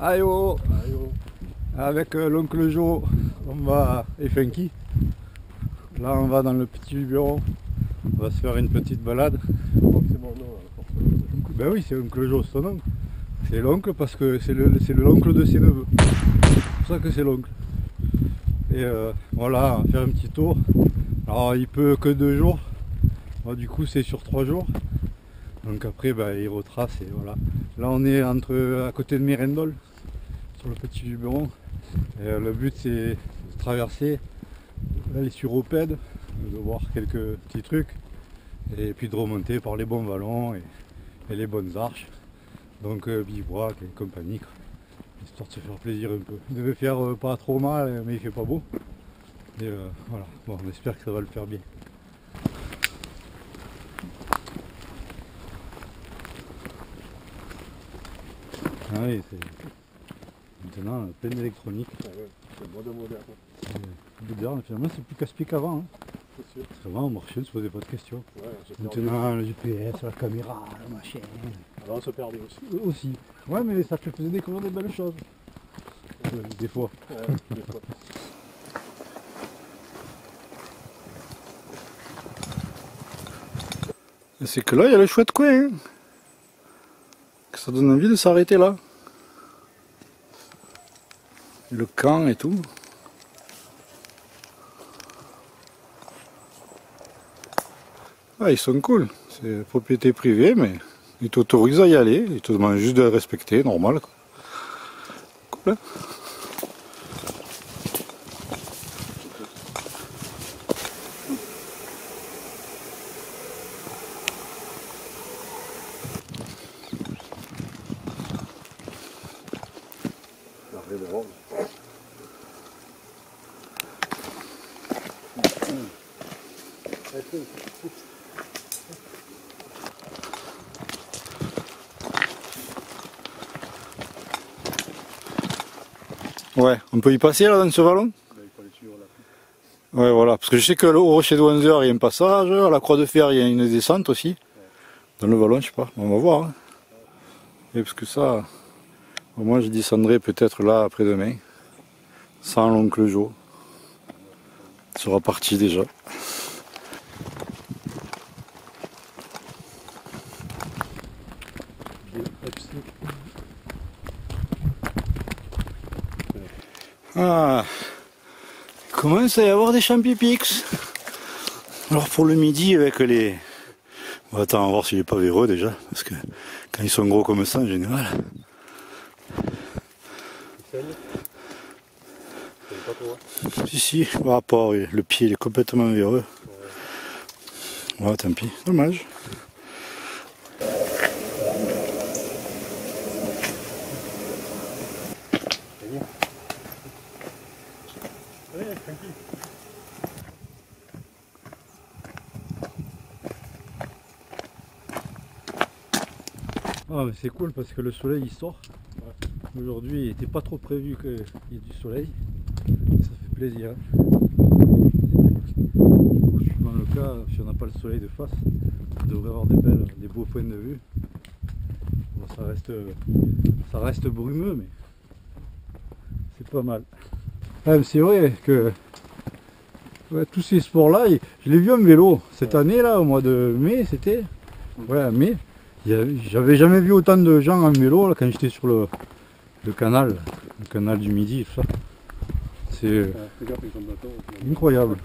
Ayo, avec l'oncle Joe, on va et Funky. Là, on va dans le petit bureau. On va se faire une petite balade. C'est mon nom, forcément. Ben oui, c'est oncle Joe, c'est son oncle. C'est l'oncle parce que c'est l'oncle de ses neveux. C'est pour ça que c'est l'oncle. Et voilà, on va faire un petit tour. Alors, il peut que 2 jours. Bon, du coup, c'est sur 3 jours. Donc après, ben, il retrace et voilà. Là, on est à côté de Mirendol, sur le petit Luberon. Et le but, c'est de traverser les suropèdes, de voir quelques petits trucs, et puis de remonter par les bons vallons et les bonnes arches. Donc bivouac et compagnie, quoi. Histoire de se faire plaisir un peu. Il devait faire pas trop mal, mais il fait pas beau. Et voilà, bon, on espère que ça va le faire bien. Ah oui, c'est maintenant plein d'électronique. Ah ouais, c'est le mode moderne. Moderne, finalement c'est plus casse-pied qu'avant. Hein. C'est sûr. Avant on marchait, on se posait pas de questions. Ouais, Maintenant le GPS, la caméra, la machine. Alors on se perdait aussi. Aussi. Ouais, mais ça te faisait découvrir des belles choses. Des fois. Ouais, des fois. C'est que là il y a le chouette coin. Hein. Que ça donne envie de s'arrêter là. Le camp et tout. Ah, ils sont cool. C'est propriété privée, mais ils t'autorisent à y aller. Ils te demandent juste de le respecter, normal. Quoi. Cool, hein. Ouais, on peut y passer là dans ce vallon? Ouais, voilà, parce que je sais que au rocher de Wanzer il y a un passage, à la Croix de Fer il y a une descente aussi. Dans le vallon, je sais pas, on va voir. Hein. Et parce que ça, moi je descendrai peut-être là après-demain, sans l'oncle Joe. Il sera parti déjà. Ah, il commence à y avoir des champipix. Alors pour le midi avec les... Bon, attends, on va voir s'il est pas véreux déjà, parce que quand ils sont gros comme ça en général. Si, par rapport, oui, le pied il est complètement véreux. Ouais, tant pis, dommage. Ah, mais c'est cool parce que le soleil il sort. Aujourd'hui il n'était pas trop prévu qu'il y ait du soleil. Ça fait plaisir. Dans le cas, si on n'a pas le soleil de face, on devrait avoir des beaux points de vue. Bon, ça reste brumeux, mais c'est pas mal. Ah, c'est vrai que ouais, tous ces sports-là, je l'ai vu en vélo cette année là, au mois de mai, c'était. Ouais, en mai. J'avais jamais vu autant de gens en vélo là, quand j'étais sur le canal du Midi, tout ça. C'est incroyable.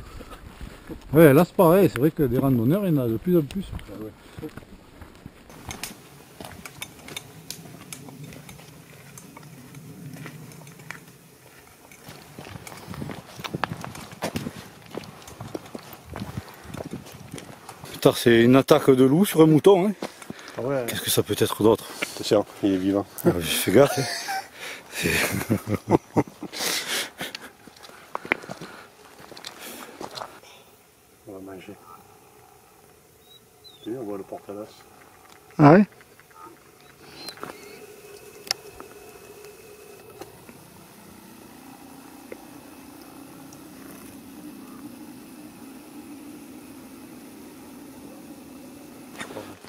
Ouais, là c'est pareil, c'est vrai que des randonneurs, il y en a de plus en plus. Putain, c'est une attaque de loup sur un mouton. Hein. Ah ouais. Qu'est-ce que ça peut être d'autre? Attention, il est vivant. Ah, je fais gaffe. Hein. On va manger. Tu sais, on voit le porte-à-l'as. Ah ouais?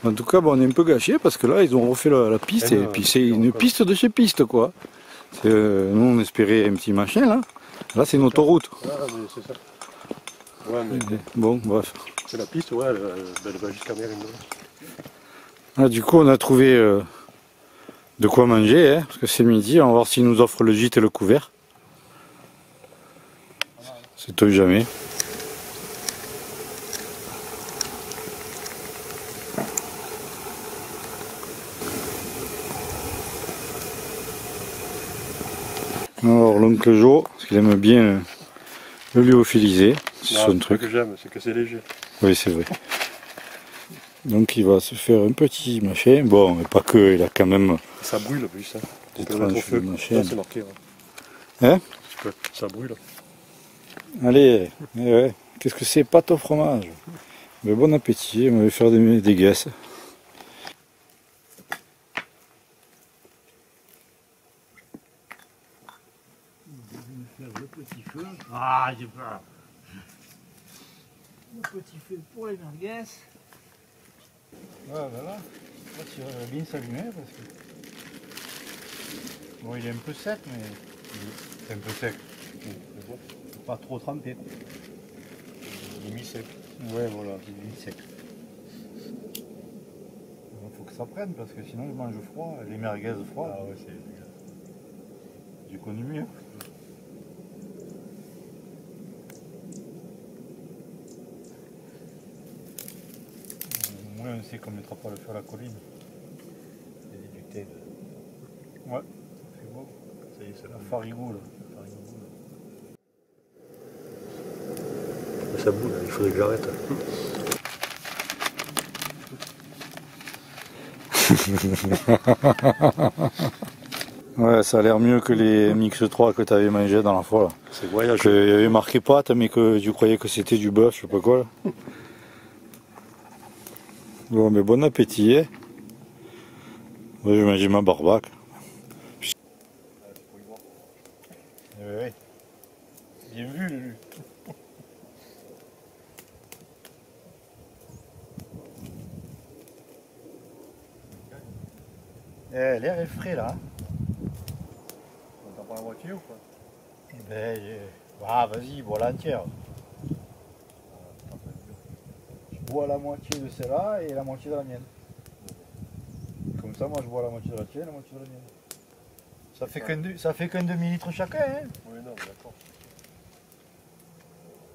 En tout cas, bon, on est un peu gâché parce que là, ils ont refait la piste et puis c'est une piste de chez piste, quoi. Nous on espérait un petit machin là. Là c'est une autoroute. Ah mais c'est ça. Ouais mais Bon bref. c'est la piste, ouais, elle va jusqu'à Mérino. Ah, du coup on a trouvé de quoi manger, hein, parce que c'est midi, on va voir s'ils nous offrent le gîte et le couvert. C'est tôt jamais. Alors l'oncle Jo, parce qu'il aime bien le lyophilisé, c'est son truc. Ce que j'aime, c'est que c'est léger. Oui c'est vrai. Donc il va se faire un petit machin, bon mais pas que, il a quand même Ça brûle plus ça. des Tu peux le mettre au tranches feu. de machin. C'est marqué. Ouais. Hein? Ça brûle. Allez, ouais. Qu'est-ce que c'est, pâte au fromage? Mais bon appétit, on va faire des guesses. Le petit feu. Ah, j'ai peur. Le petit feu pour les merguez. Voilà, là tu vas bien s'allumer parce que... Bon, il est un peu sec, mais c'est un peu sec. Pas trop trempé. Il est mi-sec. Ouais, voilà, il est sec. Il faut que ça prenne parce que sinon je mange froid, les merguez froides. Ah ouais, c'est... J'ai connu mieux. Au moins on sait qu'on ne mettra pas le feu à la colline. Il y a du thé. Ouais, c'est beau. Ça y est, c'est La farigou là. Ça boule, il faudrait que j'arrête. Ouais, ça a l'air mieux que les Mix 3 que tu avais mangé dans la fois là. C'est voyage. Il y avait marqué pâte mais que tu croyais que c'était du bœuf, je sais pas quoi là. Bon mais bon appétit hein. Moi je vais manger ma barbaque. Ouais. Bien vu Lulu. L'air est frais là. T'en prends la moitié ou quoi? Ben, ah vas-y, bois l'entière. Je bois la moitié de celle-là et la moitié de la mienne. Comme ça, moi je bois la moitié de la tienne et la moitié de la mienne. Ça fait qu'un demi-litre chacun, hein. Oui, non, d'accord.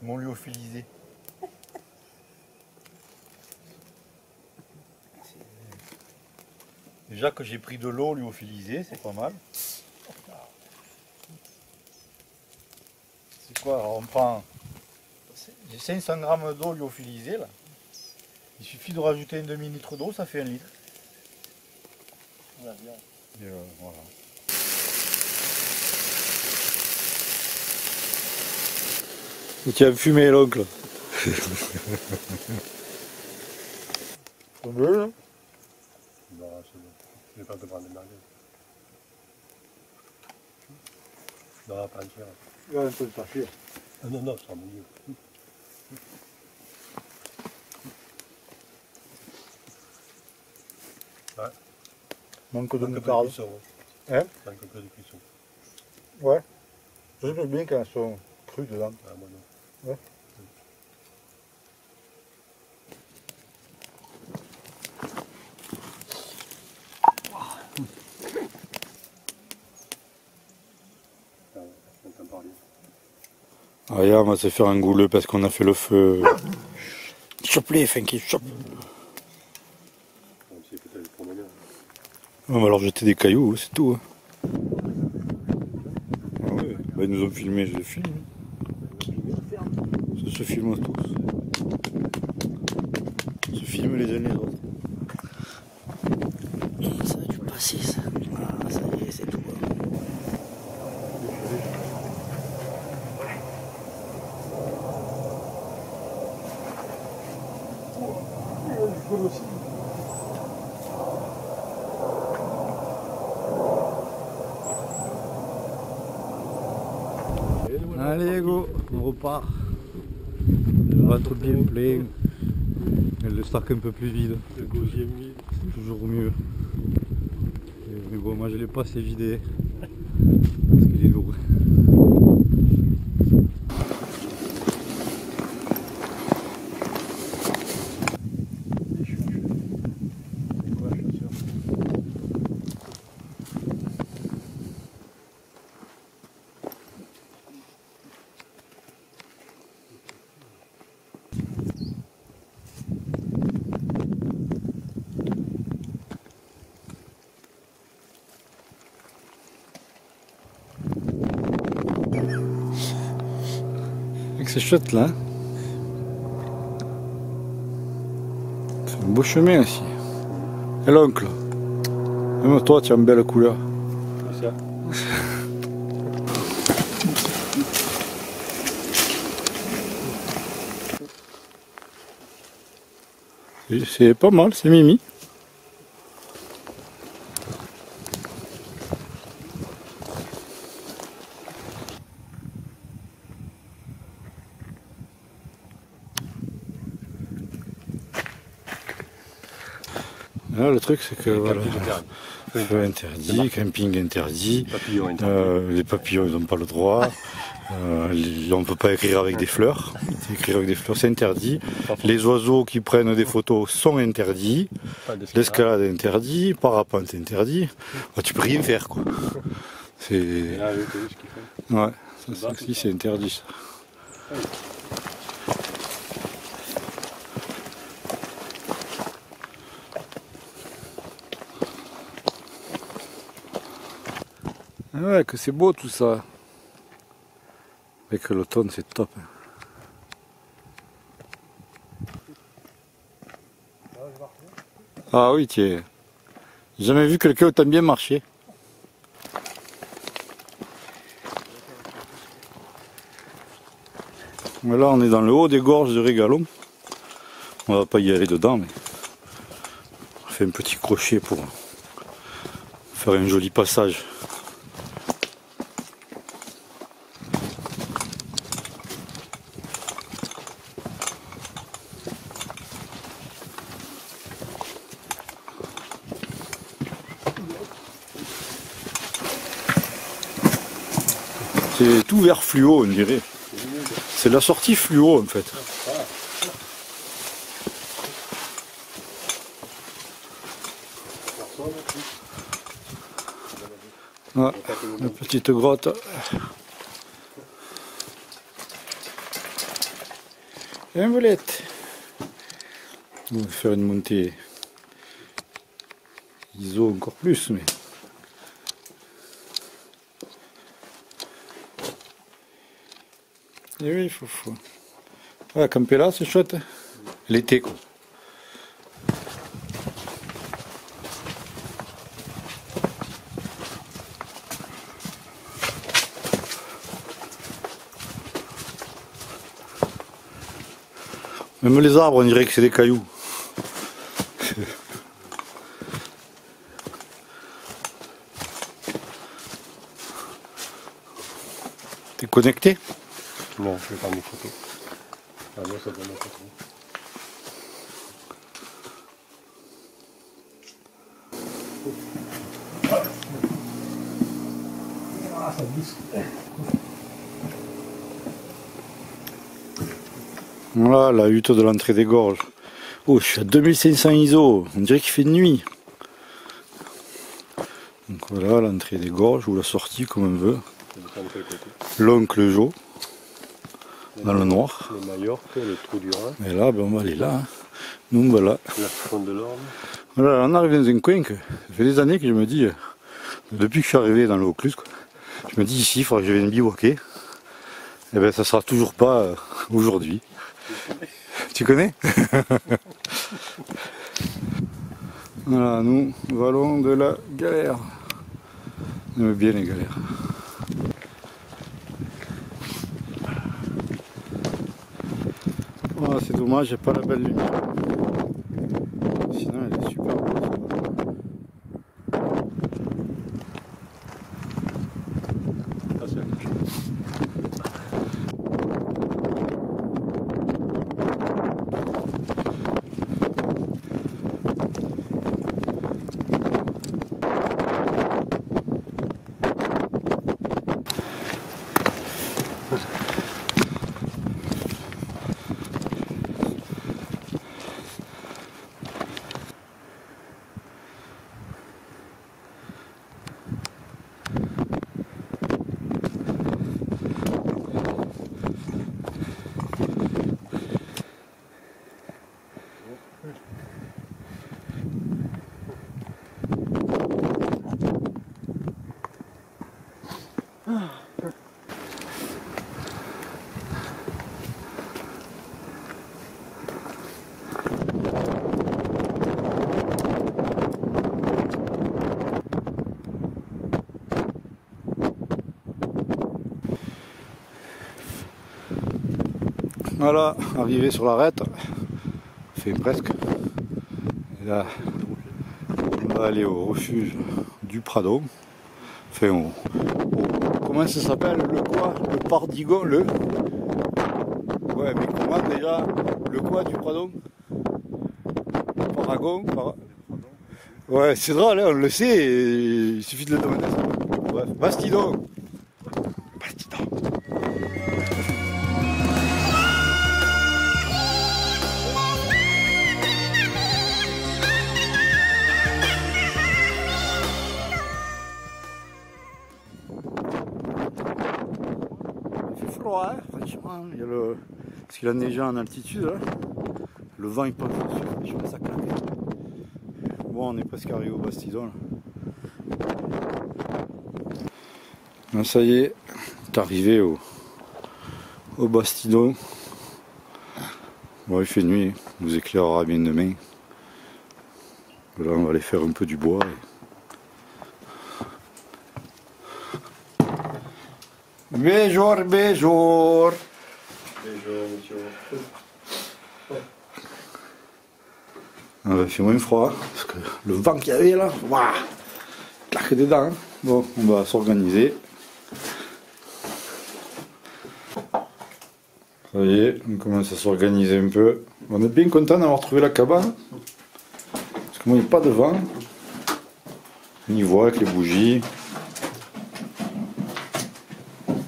Mon lyophilisé. Déjà que j'ai pris de l'eau lyophilisée, c'est pas mal. C'est quoi? Alors on prend 500 grammes d'eau lyophilisée là. Il suffit de rajouter un demi-litre d'eau, ça fait 1 litre. Ouais, bien. Et voilà. Et tu as fumé l'oncle. On veut, hein? Non, c'est bon. Je vais pas te prendre des merguez. Non, pas entière. Ouais, un peu de parfum. Ah non, non, ça sera mouillé. Ouais. Manque de Manque un peu de moutarde. cuisson. Hein? Manque un peu de cuisson. Ouais. J'aime bien quand elles sont crues dedans. Ah, moi non. Ouais. Ah, on va se faire un gouleux parce qu'on a fait le feu. Chope-les, Funky, chope. On va leur jeter des cailloux, c'est tout. Hein. Ah ouais. Bah, ils nous ont filmé, je les filme. Ça se filme tous. On se filme les uns les autres. Ça a dû passer ça. Ah, ça y est, c'est tout. Allez go, on repart. Le ventre bien plein. Et le sac un peu plus vide. Le gosier vide. C'est toujours mieux. Mais bon, moi je l'ai pas assez vidé. Parce qu'il est lourd. C'est chouette là. C'est un beau chemin aussi. Et l'oncle. Même toi tu as une belle couleur. C'est pas mal, c'est Mimi. Là, le truc c'est que voilà, feu interdit, camping interdit, les papillons ils n'ont pas le droit, on ne peut pas écrire avec des fleurs, écrire avec des fleurs c'est interdit, les oiseaux qui prennent des photos sont interdits, l'escalade est interdit, parapente interdit, bah, tu peux rien faire quoi. C'est... Ouais, ça aussi c'est interdit ça. Ouais, que c'est beau tout ça. Avec l'automne, c'est top. Ah oui, tiens. J'ai jamais vu quelqu'un autant bien marcher. Là, on est dans le haut des gorges de Régalon. On va pas y aller dedans, mais on fait un petit crochet pour faire un joli passage. C'est tout vert fluo, on dirait. C'est la sortie fluo en fait. Ah, la petite grotte. Et un volette. On va faire une montée ISO encore plus, mais. Et oui, il faut. Ouais, camper là, c'est chouette. L'été, quoi. Même les arbres, on dirait que c'est des cailloux. T'es connecté ? Non, je vais faire mes photos. Ah non, ça donne mes photos. Ah, ça glisse. Voilà la hutte de l'entrée des gorges. Oh, je suis à 2500 ISO, on dirait qu'il fait nuit. Donc voilà l'entrée des gorges ou la sortie comme on veut. L'oncle Jo. Dans le noir. Le Majorque, le trou du Rhin. Et là, ben on va aller là. Hein. Nous, voilà. La fronde de l'Orne. Voilà, on arrive dans un coin que ça fait des années que je me dis, depuis que je suis arrivé dans le Vaucluse, je me dis ici, il faudra que je vienne bivouaquer. Et ben ça sera toujours pas aujourd'hui. Tu connais? Voilà, nous, vallons de la galère. On aime bien les galères. Oh, c'est dommage, j'ai pas la belle lumière. Sinon, elle est super belle. Voilà, arrivé sur l'arête. Fait presque. Et là, on va aller au refuge du Pradon. Enfin, comment ça s'appelle? Le quoi? Le Pardigon? Ouais, mais comment déjà? Le quoi du Pradon? Paragon? Ouais, c'est drôle, hein, on le sait, il suffit de le demander. Bref, Bastidon. Bastidon. Il fait froid, hein, franchement. Il y a parce qu'il a neigé en altitude, là. Le vent il passe dessus, franchement ça claque. Bon, on est presque arrivé au Bastidon là. Ah, ça y est, on est arrivé au Bastidon. Bon, il fait nuit, on vous éclairera bien demain. Là, on va aller faire un peu du bois. Bonjour, bonjour. Bonjour, monsieur. Il fait moins froid, parce que le vent qu'il y avait là, waouh, claque dedans. Hein. Bon, on va s'organiser. Ça y est, on commence à s'organiser un peu. On est bien content d'avoir trouvé la cabane. Parce que moi, il n'y a pas de vent. On y voit avec les bougies.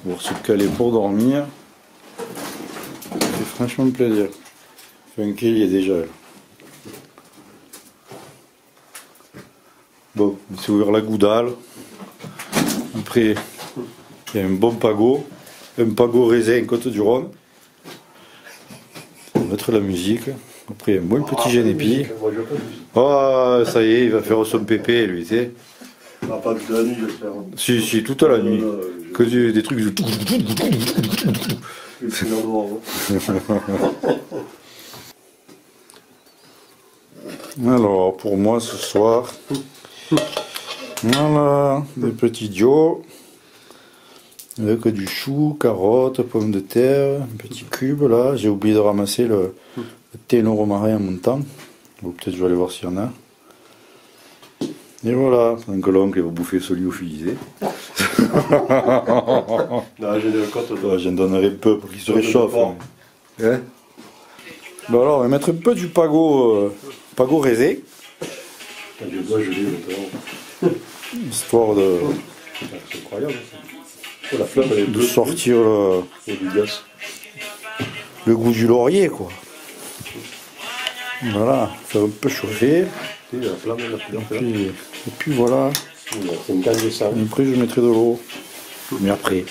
Pour se caler pour dormir. Ça fait franchement plaisir. Funky, il est déjà là. Bon, on s'est ouvert la goudale. Après, il y a un bon pago. Un pago raisin Côte-du-Rhône. On va mettre la musique. Après, un bon petit génépi. Oh, ça y est, il va faire son pépé, lui, tu sais. Pas toute la nuit, j'espère. Si, toute la nuit. Que des trucs de... Alors, pour moi, ce soir... Voilà, des petits dios. Avec du chou, carottes, pommes de terre, un petit cube là. J'ai oublié de ramasser le thé no romarin en montant. Bon, peut-être je vais aller voir s'il y en a. Et voilà, donc l'oncle va bouffer ce lyophilisé. Non, j'ai des côtes. J'en donnerai peu pour qu'il se réchauffe. Hein. Bon alors, on va mettre un peu du pago raisin. Je dois geler maintenant. Histoire de... C'est incroyable. Oh, la flamme, elle est de sortir le goût du laurier, quoi. Voilà, faire un peu chauffer. La flamme, Et puis voilà. c'est une canne de sang. Après, je mettrai de l'eau. Mais après.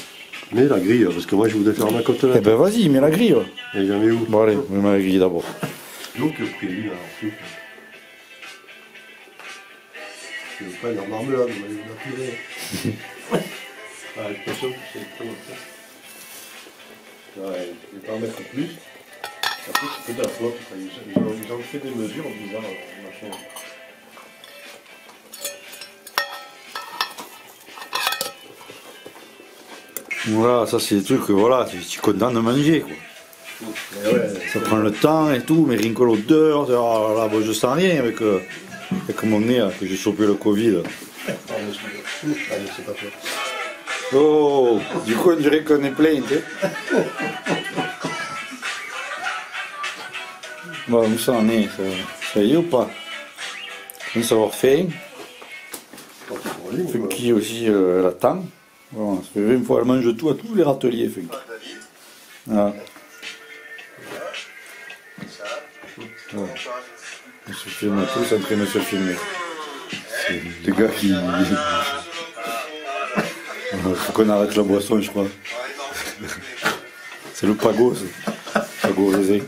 Mais la grille, parce que moi, je voudrais faire ma côtelette. Eh ben vas-y, mets la grille. Et j'en ai où? Bon allez, mets la grille d'abord. Donc, le prévu, là, en plus. Je vais pas une marmelade, mais il m'a purée. Ah, j'ai l'impression que c'est trop ça. Ouais, je vais pas en mettre plus. Après, c'est que de la flotte. Ils ont fait des mesures bizarres, machin. Voilà, ça c'est des trucs que voilà, tu es content de manger, quoi. Ouais, Ça prend le temps et tout, mais rien que l'odeur, oh là, bon, je sens rien avec mon nez là, que j'ai chopé le Covid. Allez, c'est pas fait. Oh, du coup on dirait qu'on est plein, tu sais. Bon, où ça en est, ça y est ou pas? On savoir faire. Funky aussi l'attend. Bon, ça fait 20 fois, elle mange tout à tous les râteliers, Funky. Voilà. Ouais. On se filme tous en train de se filmer. C'est des gars qui... Faut qu'on arrête la boisson, je crois. C'est le pago, c'est pago raisin.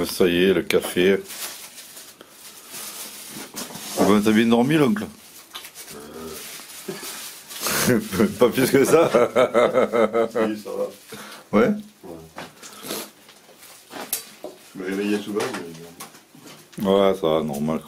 Ça y est, le café. Bon, t'as bien dormi, l'oncle? Pas plus que ça. Oui, ça va. Ouais. Je me réveillais souvent, mais... Ouais, ça va, normal.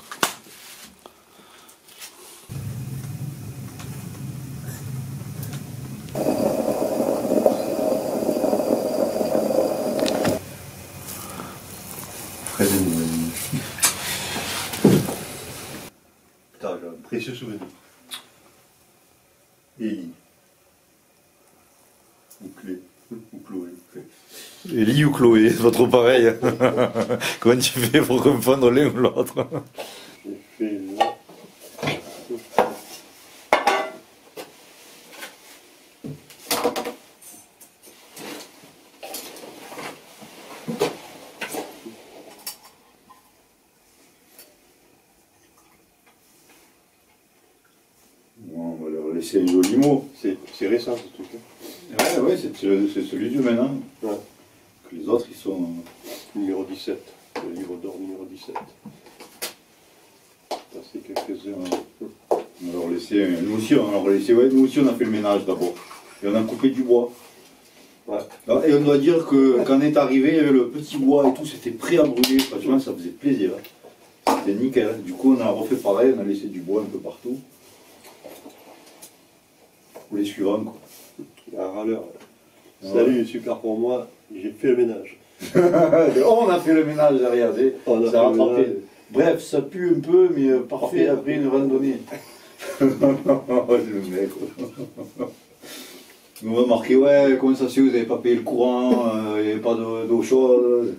Ellie ou Chloé, c'est pas trop pareil. Comment tu fais pour confondre l'un ou l'autre? J'ai fait là. Bon, on va leur laisser un joli mot. C'est récent ce truc. Hein. Ouais, c'est celui du maintenant. Ouais. Que les autres, ils sont... Numéro 17. Le livre d'or numéro 17. C'est quelques-uns. On va leur laisser... Nous aussi, on a fait le ménage d'abord. Et on a coupé du bois. Ouais. Et on doit dire que quand on est arrivé, il y avait le petit bois et tout, c'était prêt à brûler. Franchement, ça faisait plaisir. C'était nickel. Du coup, on a refait pareil, on a laissé du bois un peu partout. Pour les suivants, quoi. Un râleur. Ouais. Salut, super pour moi, j'ai fait le ménage. On a fait le ménage derrière, On a ça a fait le rattrapé. ménage. Bref, ça pue un peu, mais parfait après une randonnée. Le mec. Nous on a marqué, ouais, comment ça se fait, vous n'avez pas payé le courant, il n'y avait pas d'eau chaude.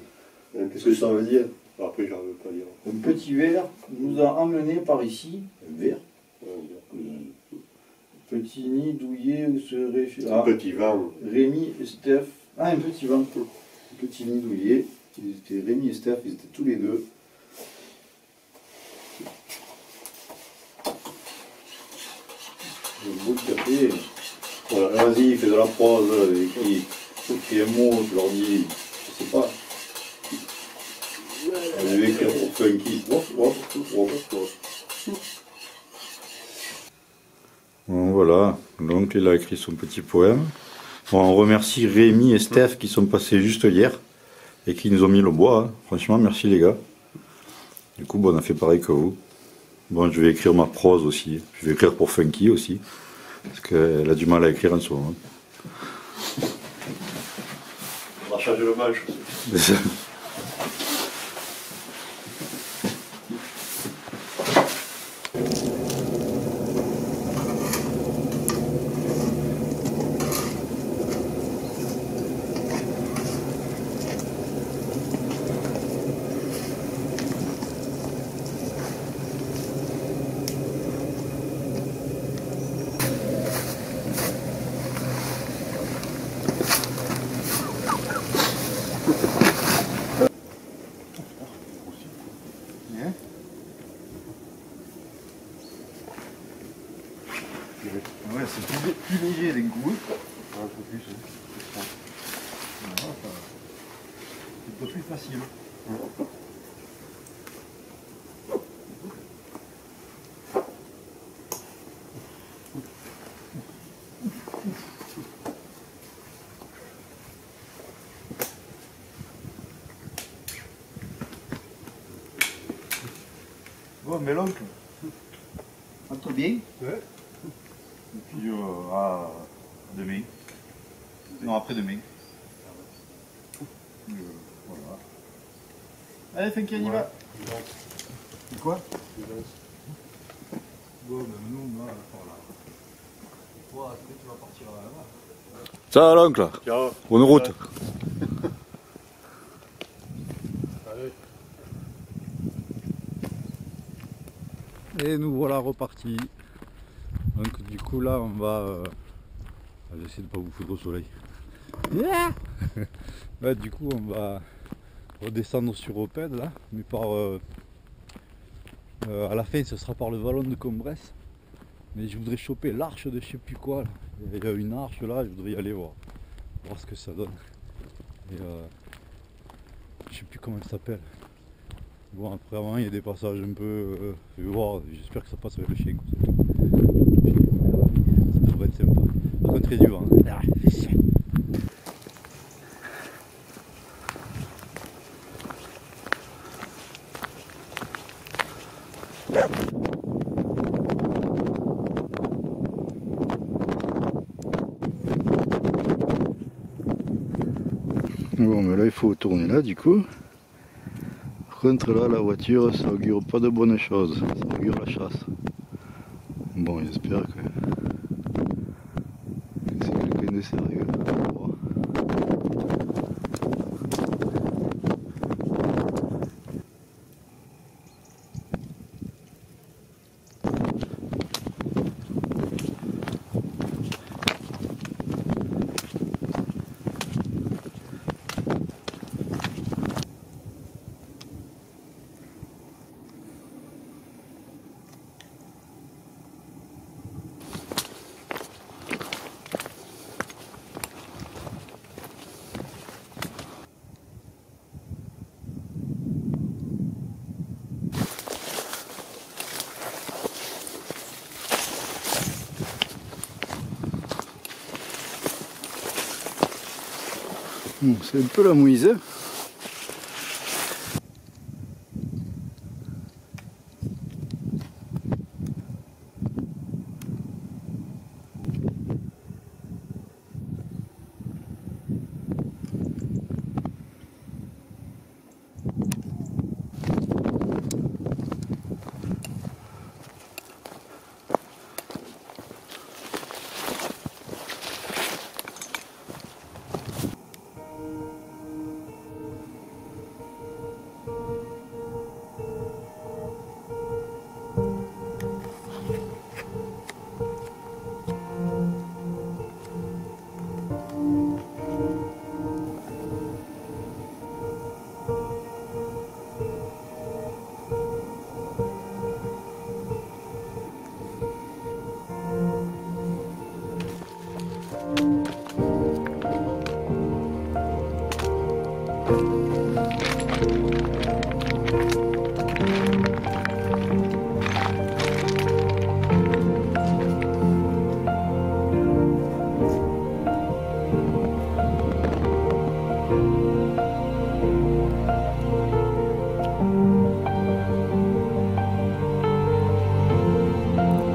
Qu'est-ce que ça veut dire? Après, j'arrive pas à dire. Un petit verre nous a emmené par ici. Un verre. Petit nid douillet où se réfugie. Un petit vin. Rémi et Steph. Ah, un petit vin. Un petit nid douillet. Ils étaient, Rémi et Steph, ils étaient tous les deux. Un beau café. Voilà, vas-y, fais de la prose, écris un mot, tu leur dis, je sais pas. Je vais écrire pour Funky. Bon, voilà, donc il a écrit son petit poème. Bon, on remercie Rémi et Steph qui sont passés juste hier et qui nous ont mis le bois. Hein. Franchement, merci les gars. Du coup, bon, on a fait pareil que vous. Bon, je vais écrire ma prose aussi. Je vais écrire pour Funky aussi. Parce qu'elle a du mal à écrire en ce moment. On va changer le match. Ouais, c'est plus léger d'un coup. Un peu plus. C'est un peu plus facile. Bon, mais l'oncle, entre bien. Ouais. Et puis à demain. Non, après-demain. Voilà. Allez, Funky, on y va. C'est quoi? Bon, ben nous, là, voilà. Toi, après, tu vas partir là-bas. Ciao l'oncle. Ciao. Bonne route. Et nous voilà repartis. Donc du coup là on va... j'essaie de pas vous foutre au soleil. Ouais, du coup on va redescendre sur Opède là, mais par... à la fin ce sera par le vallon de Combresse. Mais je voudrais choper l'arche de je sais plus quoi là. Il y a une arche là, je voudrais y aller voir ce que ça donne. Et je sais plus comment elle s'appelle. Bon, après avant il y a des passages un peu... je vais voir, j'espère que ça passe avec le chien. Ça va être sympa. Par contre très dur. Hein. Ah, c'est chiant. Bon, mais là il faut tourner là du coup. Par contre là la voiture ça augure pas de bonnes choses, ça augure la chasse. Bon, j'espère que c'est quelqu'un de sérieux. On va voir. Bon, c'est un peu la mouise. Hein.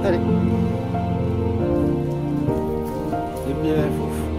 Allez. C'est bien, Fouf.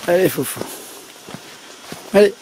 Allez, Foufou. Allez.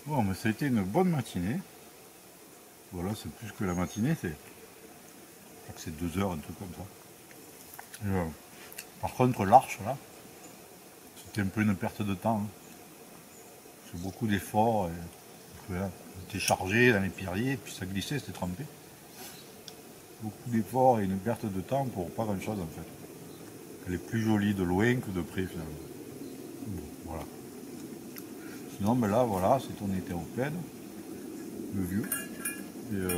Bon, mais ça a été une bonne matinée. Voilà, c'est plus que la matinée, je crois que c'est 2 heures, un truc comme ça. Et, par contre, l'arche, là, c'était un peu une perte de temps. Hein. C'est beaucoup d'efforts. Voilà, c'était chargé dans les pierriers, puis ça glissait, c'était trempé. Beaucoup d'efforts et une perte de temps pour pas grand chose en fait. Elle est plus jolie de loin que de près finalement. Bon, voilà. Sinon, ben là, voilà, c'est ton été au plaid, le vieux. Et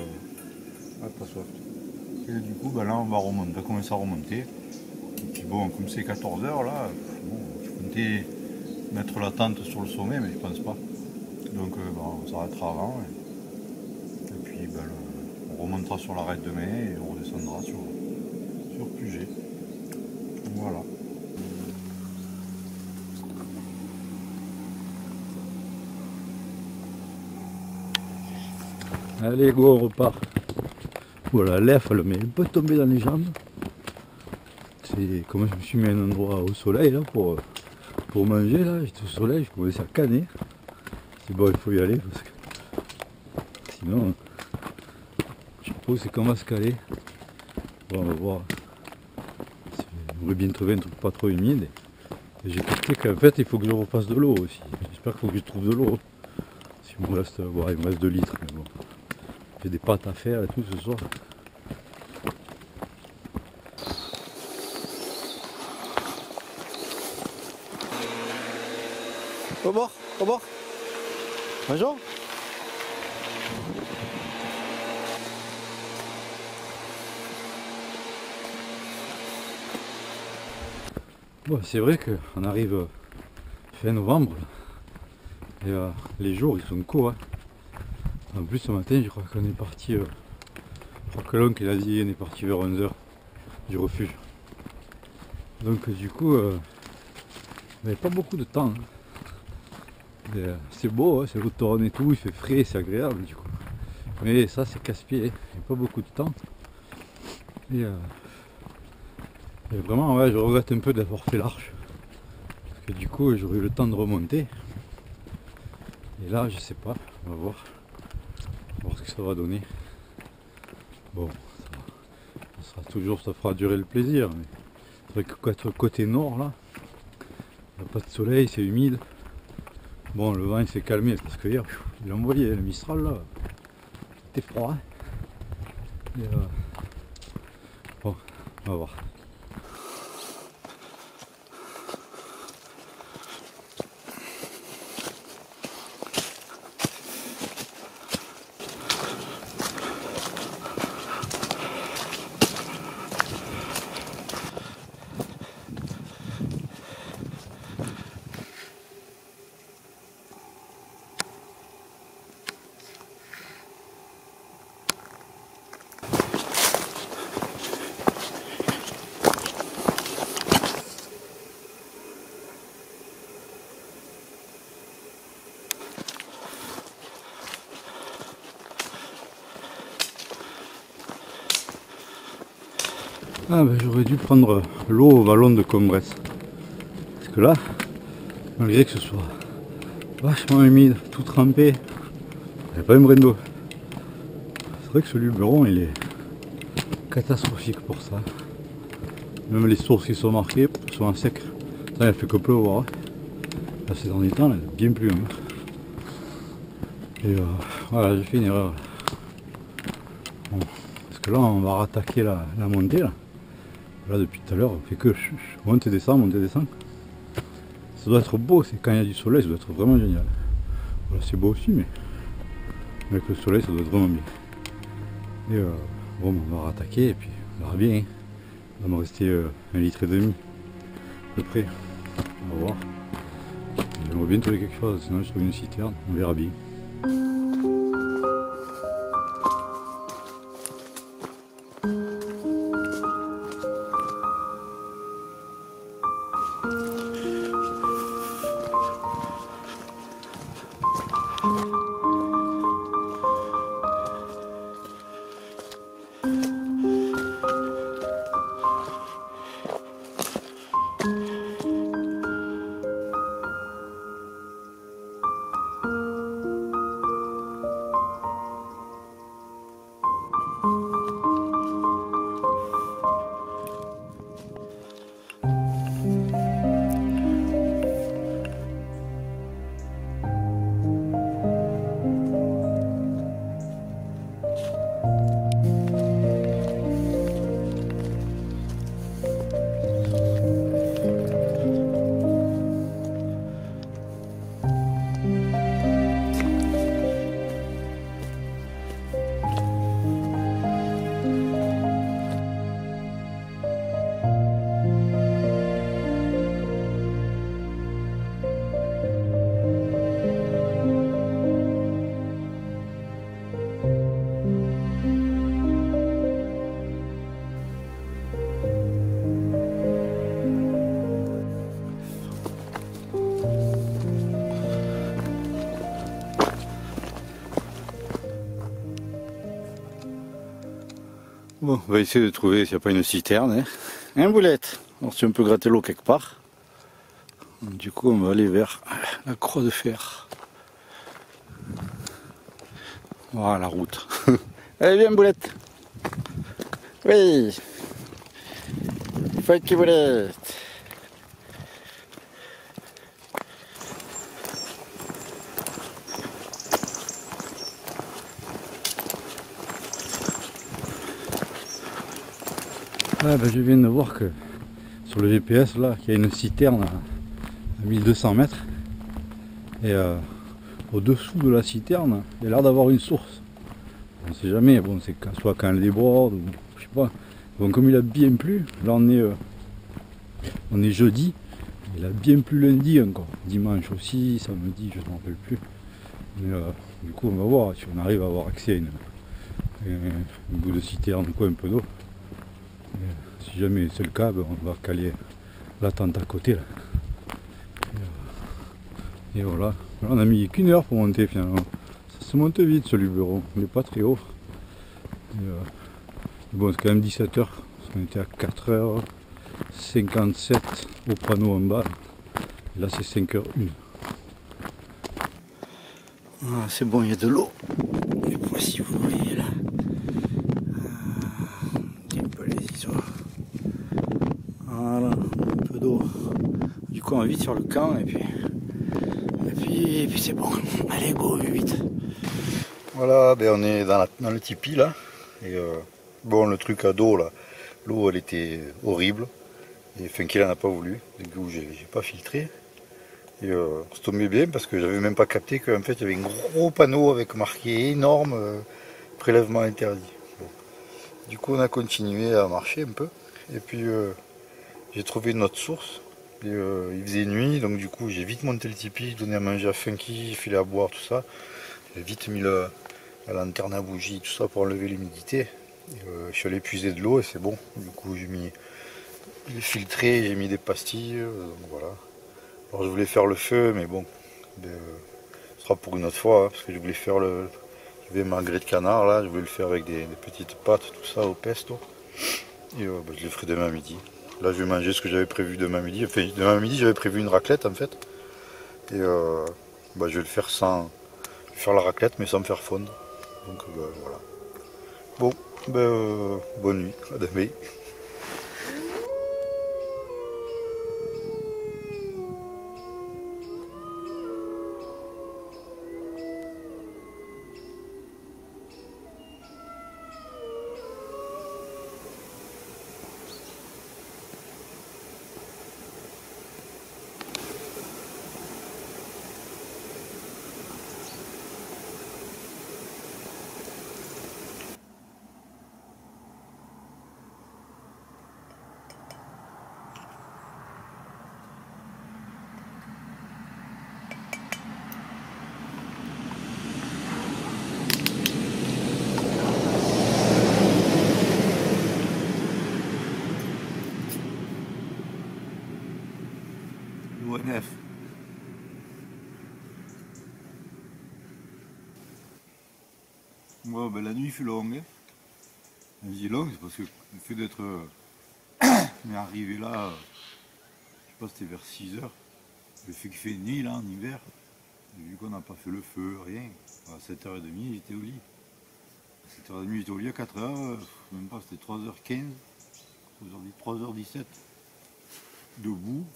pas soif. Et du coup, ben là, on va remonter, on va commencer à remonter. Et puis bon, comme c'est 14 h là, bon, je comptais mettre la tente sur le sommet, mais je pense pas. Donc on s'arrêtera avant. Et puis ben, on remontera sur l'arête demain et on redescendra sur Puget. Voilà. Allez, go, on repart. Voilà, l'EF, elle m'est un peu tombée dans les jambes. C'est comme je me suis mis à un endroit au soleil là, pour manger. Là, j'étais au soleil, je commençais à canner. C'est bon, il faut y aller parce que sinon, je suppose c'est qu'on va se caler. Bon, on va voir. J'aimerais bien trouver un truc pas trop humide. Et j'ai capté qu'en fait, il faut que je repasse de l'eau aussi. J'espère qu'il faut que je trouve de l'eau. Il me reste 2 litres. Mais bon. J'ai des pâtes à faire et tout ce soir. Au bord, au bord. Bonjour. Bon, c'est vrai qu'on arrive fin novembre et les jours ils sont courts. Hein. En plus ce matin je crois qu'on est parti, je crois que l'oncle il a dit on est parti vers 11 h du refuge. Donc du coup on n'avait pas beaucoup de temps. Hein. C'est beau, hein, c'est l'automne et tout, il fait frais, c'est agréable du coup. Mais ça c'est casse-pied, il n'y a pas beaucoup de temps. Et vraiment, ouais, je regrette un peu d'avoir fait l'arche. Parce que du coup, j'aurais eu le temps de remonter. Et là, je sais pas, on va voir. On va voir ce que ça va donner. Bon, ça sera toujours, ça fera durer le plaisir. Mais c'est vrai que côté nord, là, il n'y a pas de soleil, c'est humide. Bon, le vent il s'est calmé parce que hier, il a envoyé le Mistral là. C'était froid. Hein. Et bon, on va voir. Ah ben j'aurais dû prendre l'eau au vallon de Combresse. Parce que là, malgré que ce soit vachement humide, tout trempé, il n'y a pas un brin d'eau. C'est vrai que ce Luberon il est catastrophique pour ça. Même les sources qui sont marquées sont à sec. Ça il a fait que pleuvoir. Hein. Là ces derniers temps, il bien plus. Hein. Et voilà, j'ai fait une erreur. Bon, parce que là on va rattaquer la montée là. Là depuis tout à l'heure on fait que monte et descend, monte et descend. Ça doit être beau, c'est quand il y a du soleil, ça doit être vraiment génial. Voilà, c'est beau aussi mais avec le soleil ça doit être vraiment bien. Et bon on va rattaquer et puis on verra bien. Hein. Il va me rester 1,5 litre à peu près. On va voir. J'aimerais bien trouver quelque chose, sinon je trouve une citerne, on verra bien. Bon, on va essayer de trouver s'il n'y a pas une citerne. Hein. Un boulette. Alors si on peut gratter l'eau quelque part. Du coup, on va aller vers la croix de fer. Voilà la route. Allez, viens, boulette. Oui. Funky boulette. Ah, ben, je viens de voir que sur le GPS là, qu'il y a une citerne à 1200 mètres. Et au-dessous de la citerne, il y a l'air d'avoir une source. On ne sait jamais, bon, c'est soit quand elle déborde, ou je sais pas. Bon, comme il a bien plu, là on est jeudi, il a bien plu lundi encore, dimanche aussi, samedi, je ne me rappelle plus. Mais du coup, on va voir si on arrive à avoir accès à une bout de citerne ou quoi, un peu d'eau. Si jamais c'est le cas, ben, on va caler la tente à côté là. Et voilà, on a mis qu'une heure pour monter finalement. Ça se monte vite ce Luberon, il n'est pas très haut. Bon, c'est quand même 17h, on était à 4h57 au panneau en bas. Et là c'est 5h01. Ah, c'est bon, il y a de l'eau. Je sais pas si vous voyez là. Un peu les ISO. Voilà, un peu d'eau. Du coup, on va vite sur le camp et puis c'est bon. Allez, go, vite. Voilà, ben on est dans le tipi là. Et bon, le truc à dos là, l'eau elle était horrible. Et Funky n'en a pas voulu. Du coup, j'ai pas filtré. Et c'est tombé bien parce que j'avais même pas capté qu'en fait il y avait un gros panneau avec marqué énorme prélèvement interdit. Bon. Du coup, on a continué à marcher un peu. Et puis j'ai trouvé une autre source. Et, il faisait nuit, donc du coup j'ai vite monté le tipi, donné à manger à Funky, filé à boire, tout ça. J'ai vite mis la lanterne à bougie, tout ça pour enlever l'humidité. Je suis allé puiser de l'eau et c'est bon. Du coup j'ai filtré, j'ai mis des pastilles, donc voilà. Alors je voulais faire le feu, mais bon, ce sera pour une autre fois, hein, parce que je voulais faire j'avais ma grille de canard là, je voulais le faire avec des petites pâtes, tout ça au pesto. Et bah, je le ferai demain midi. Là je vais manger ce que j'avais prévu demain midi. Enfin, demain midi j'avais prévu une raclette en fait. Et bah, je vais le faire faire la raclette mais sans me faire fondre. Donc bah, voilà. Bon, bonne nuit, à demain. ONF. Bon, ben, la nuit fut longue. La nuit est longue, c'est parce que le fait d'être on est arrivé là, je sais pas, c'était vers 6h. Le fait qu'il fait nuit là en hiver, vu qu'on n'a pas fait le feu, rien. À 7h30 j'étais au lit. À 7h30 j'étais au lit, à 4h, même pas, c'était 3h15, 3h17. Debout,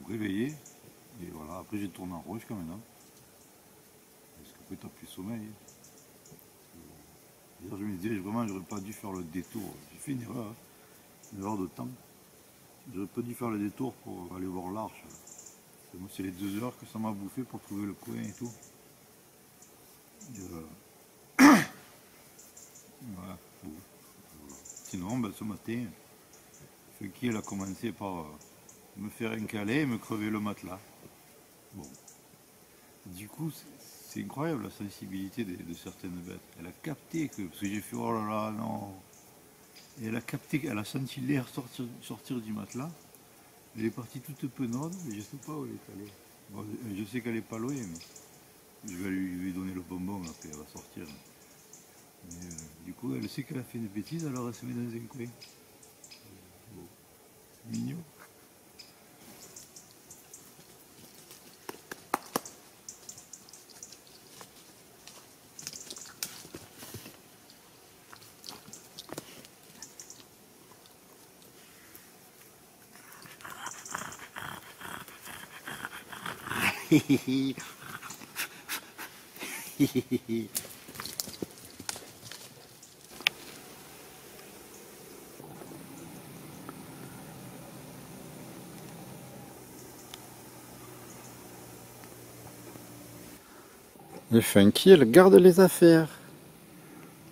réveillé. Et voilà, après j'ai tourné en rond jusqu'à maintenant. Parce qu'après t'as plus sommeil. D'ailleurs je me disais, vraiment j'aurais pas dû faire le détour. J'ai fait une erreur de temps. J'aurais pas dû faire le détour pour aller voir l'arche. Moi c'est les 2 heures que ça m'a bouffé pour trouver le coin et tout. Et voilà. Bon. Sinon, ben, ce matin, Funky elle a commencé par me faire un câlin et me crever le matelas. Bon. Du coup, c'est incroyable la sensibilité de certaines bêtes. Elle a capté que, parce que j'ai fait oh là là, non. Et elle a capté, elle a senti l'air sortir du matelas. Elle est partie toute penaude, mais je ne sais pas où elle est allée. Bon, je sais qu'elle n'est pas loin, mais je vais lui donner le bonbon, après elle va sortir. Du coup, elle sait qu'elle a fait une bêtise, alors elle se met dans un coin. Bon, c'est mignon. Le Funky, elle garde les affaires.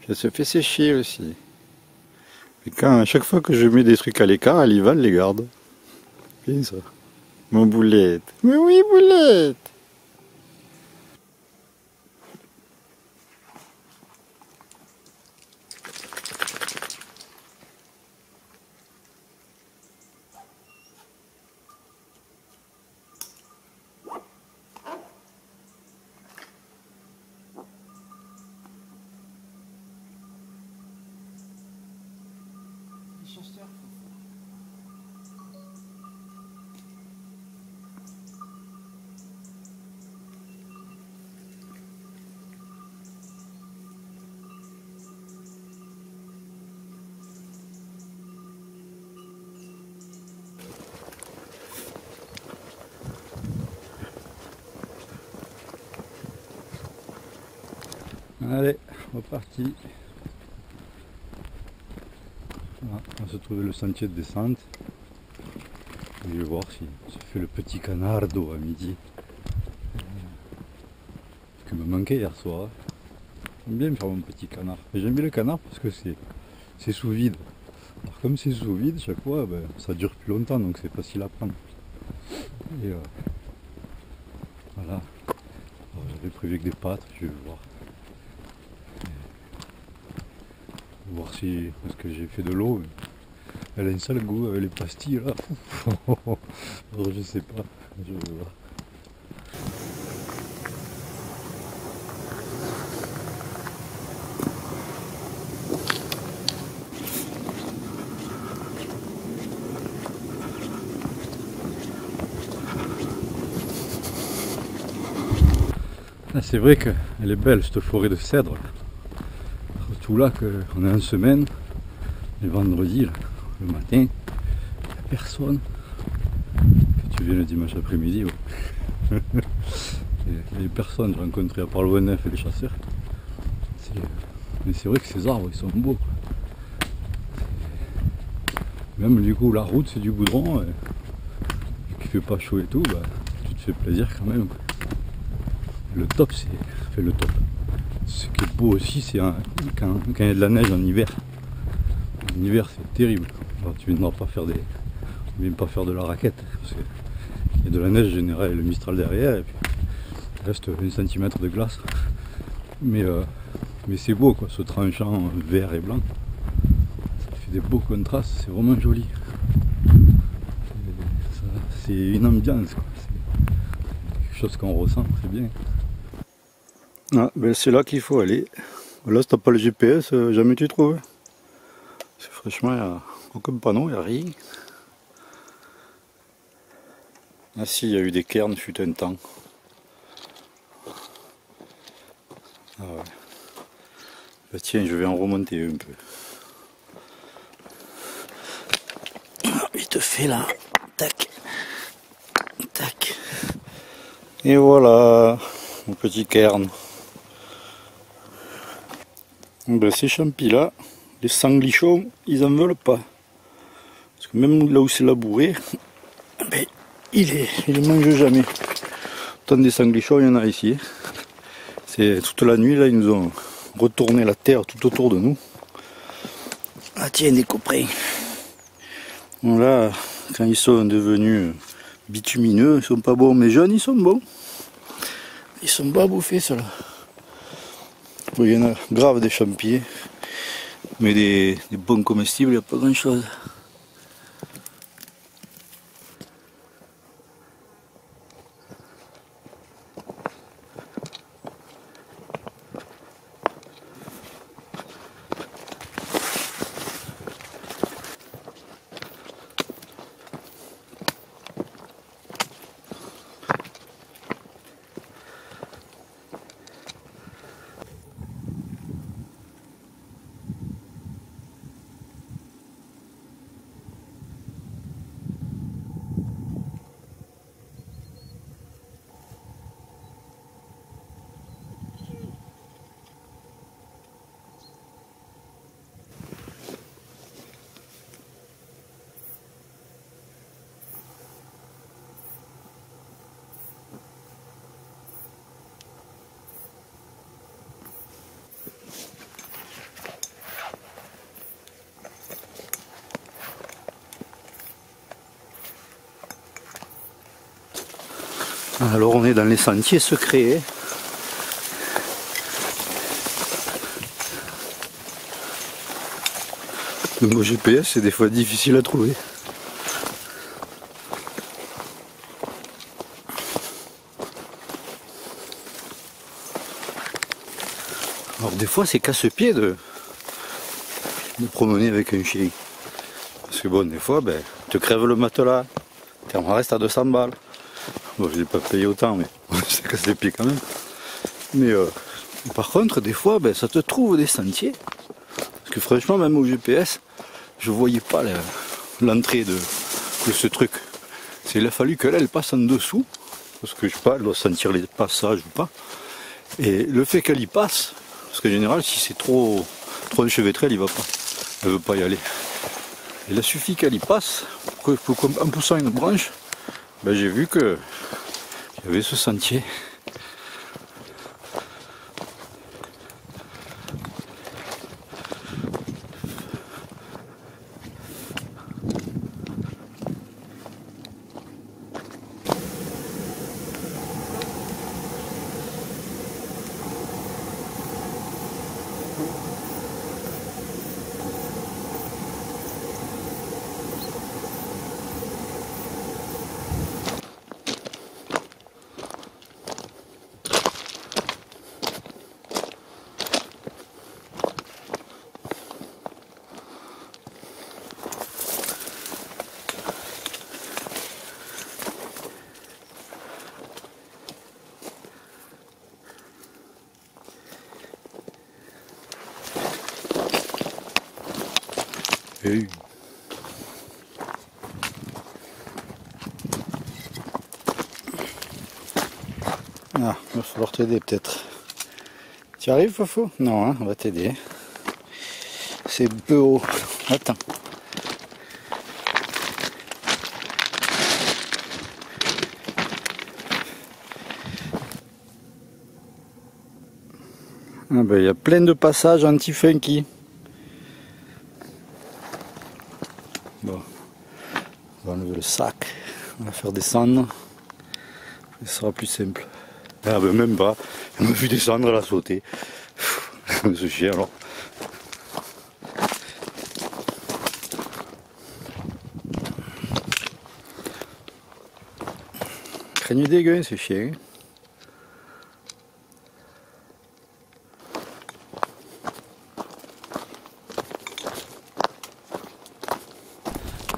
Elle se fait sécher aussi. Et à chaque fois que je mets des trucs à l'écart, elle y va, elle les garde. Bien ça. Mon Boulette. Mais oui, Boulette. Allez, reparti. Voilà, on va se trouver le sentier de descente. Je vais voir si ça fait le petit canardo à midi. Ce qui me manquait hier soir. J'aime bien me faire mon petit canard. Et j'aime bien le canard parce que c'est sous vide. Alors comme c'est sous vide, chaque fois ça dure plus longtemps, donc c'est facile à prendre. Et voilà. J'avais prévu que des pâtes, je vais voir. Voir si, parce que j'ai fait de l'eau, elle a un sale goût avec les pastilles là. Alors je sais pas, je vais voir. Ah, c'est vrai qu'elle est belle cette forêt de cèdres là. Surtout là qu'on est en semaine, les vendredis là, le matin, il n'y a personne. Que tu viens le dimanche après-midi, ouais. Il n'y a personne, j'ai rencontré à part le ONF et les chasseurs. Mais c'est vrai que ces arbres ils sont beaux quoi. Même du coup la route c'est du goudron, et vu qu'il fait pas chaud et tout, tu te fais plaisir quand même quoi. Le top c'est le top. Ce qui est beau aussi c'est quand il y a de la neige en hiver. En hiver c'est terrible. Alors, tu ne viens pas faire de la raquette. Parce qu'il y a de la neige générale et le Mistral derrière et puis il reste 1 cm de glace. Mais c'est beau quoi, ce tranchant vert et blanc. Ça fait des beaux contrastes, c'est vraiment joli. C'est une ambiance quoi. C'est quelque chose qu'on ressent, c'est bien. Ah, ben c'est là qu'il faut aller. Là, si t'as pas le GPS, jamais tu trouves. Parce que franchement, il n'y a aucun panneau, il n'y a rien. Ah si, il y a eu des cairns, fut un temps. Ah ouais. Bah, tiens, je vais en remonter un peu. Vite fait là. Tac. Tac. Et voilà, mon petit cairn. Ben, ces champis là, les sanglichons, ils en veulent pas. Parce que même là où c'est labouré, ben, ils mangent jamais. Tant des sanglichons, il y en a ici. C'est toute la nuit là, ils nous ont retourné la terre tout autour de nous. Ah tiens, des coprins. Là, quand ils sont devenus bitumineux, ils sont pas bons, mais jeunes, ils sont bons. Ils sont pas à bouffer ceux-là. Il y en a grave des champignons, mais des bons comestibles, il n'y a pas grand chose. Alors on est dans les sentiers secrets. Le mot GPS c'est des fois difficile à trouver. Alors des fois c'est casse-pied de promener avec un chien. Parce que bon des fois ben, te crève le matelas, t'en reste à 200 balles. Bon je l'ai pas payé autant mais ça casse les pieds quand même. Mais par contre des fois ben, ça te trouve des sentiers. Parce que franchement même au GPS je voyais pas l'entrée de ce truc. Il a fallu qu'elle elle passe en dessous. Parce que je sais pas, elle doit sentir les passages ou pas. Et le fait qu'elle y passe, parce qu'en général si c'est trop enchevêtré elle y va pas. Elle veut pas y aller. Il a suffi qu'elle y passe, en poussant une branche, ben, j'ai vu que il y avait ce sentier. Hey. Ah, il va falloir t'aider peut-être. Tu arrives, Fofo? Non, hein, on va t'aider. C'est un peu haut. Attends. Ah ben, il y a plein de passages anti-funky. Bon, on va enlever le sac, on va faire descendre, ce sera plus simple. Ah ben même pas, elle m'a vu descendre, elle a sauté. Ce chien alors. Craigne dégueu ce chien.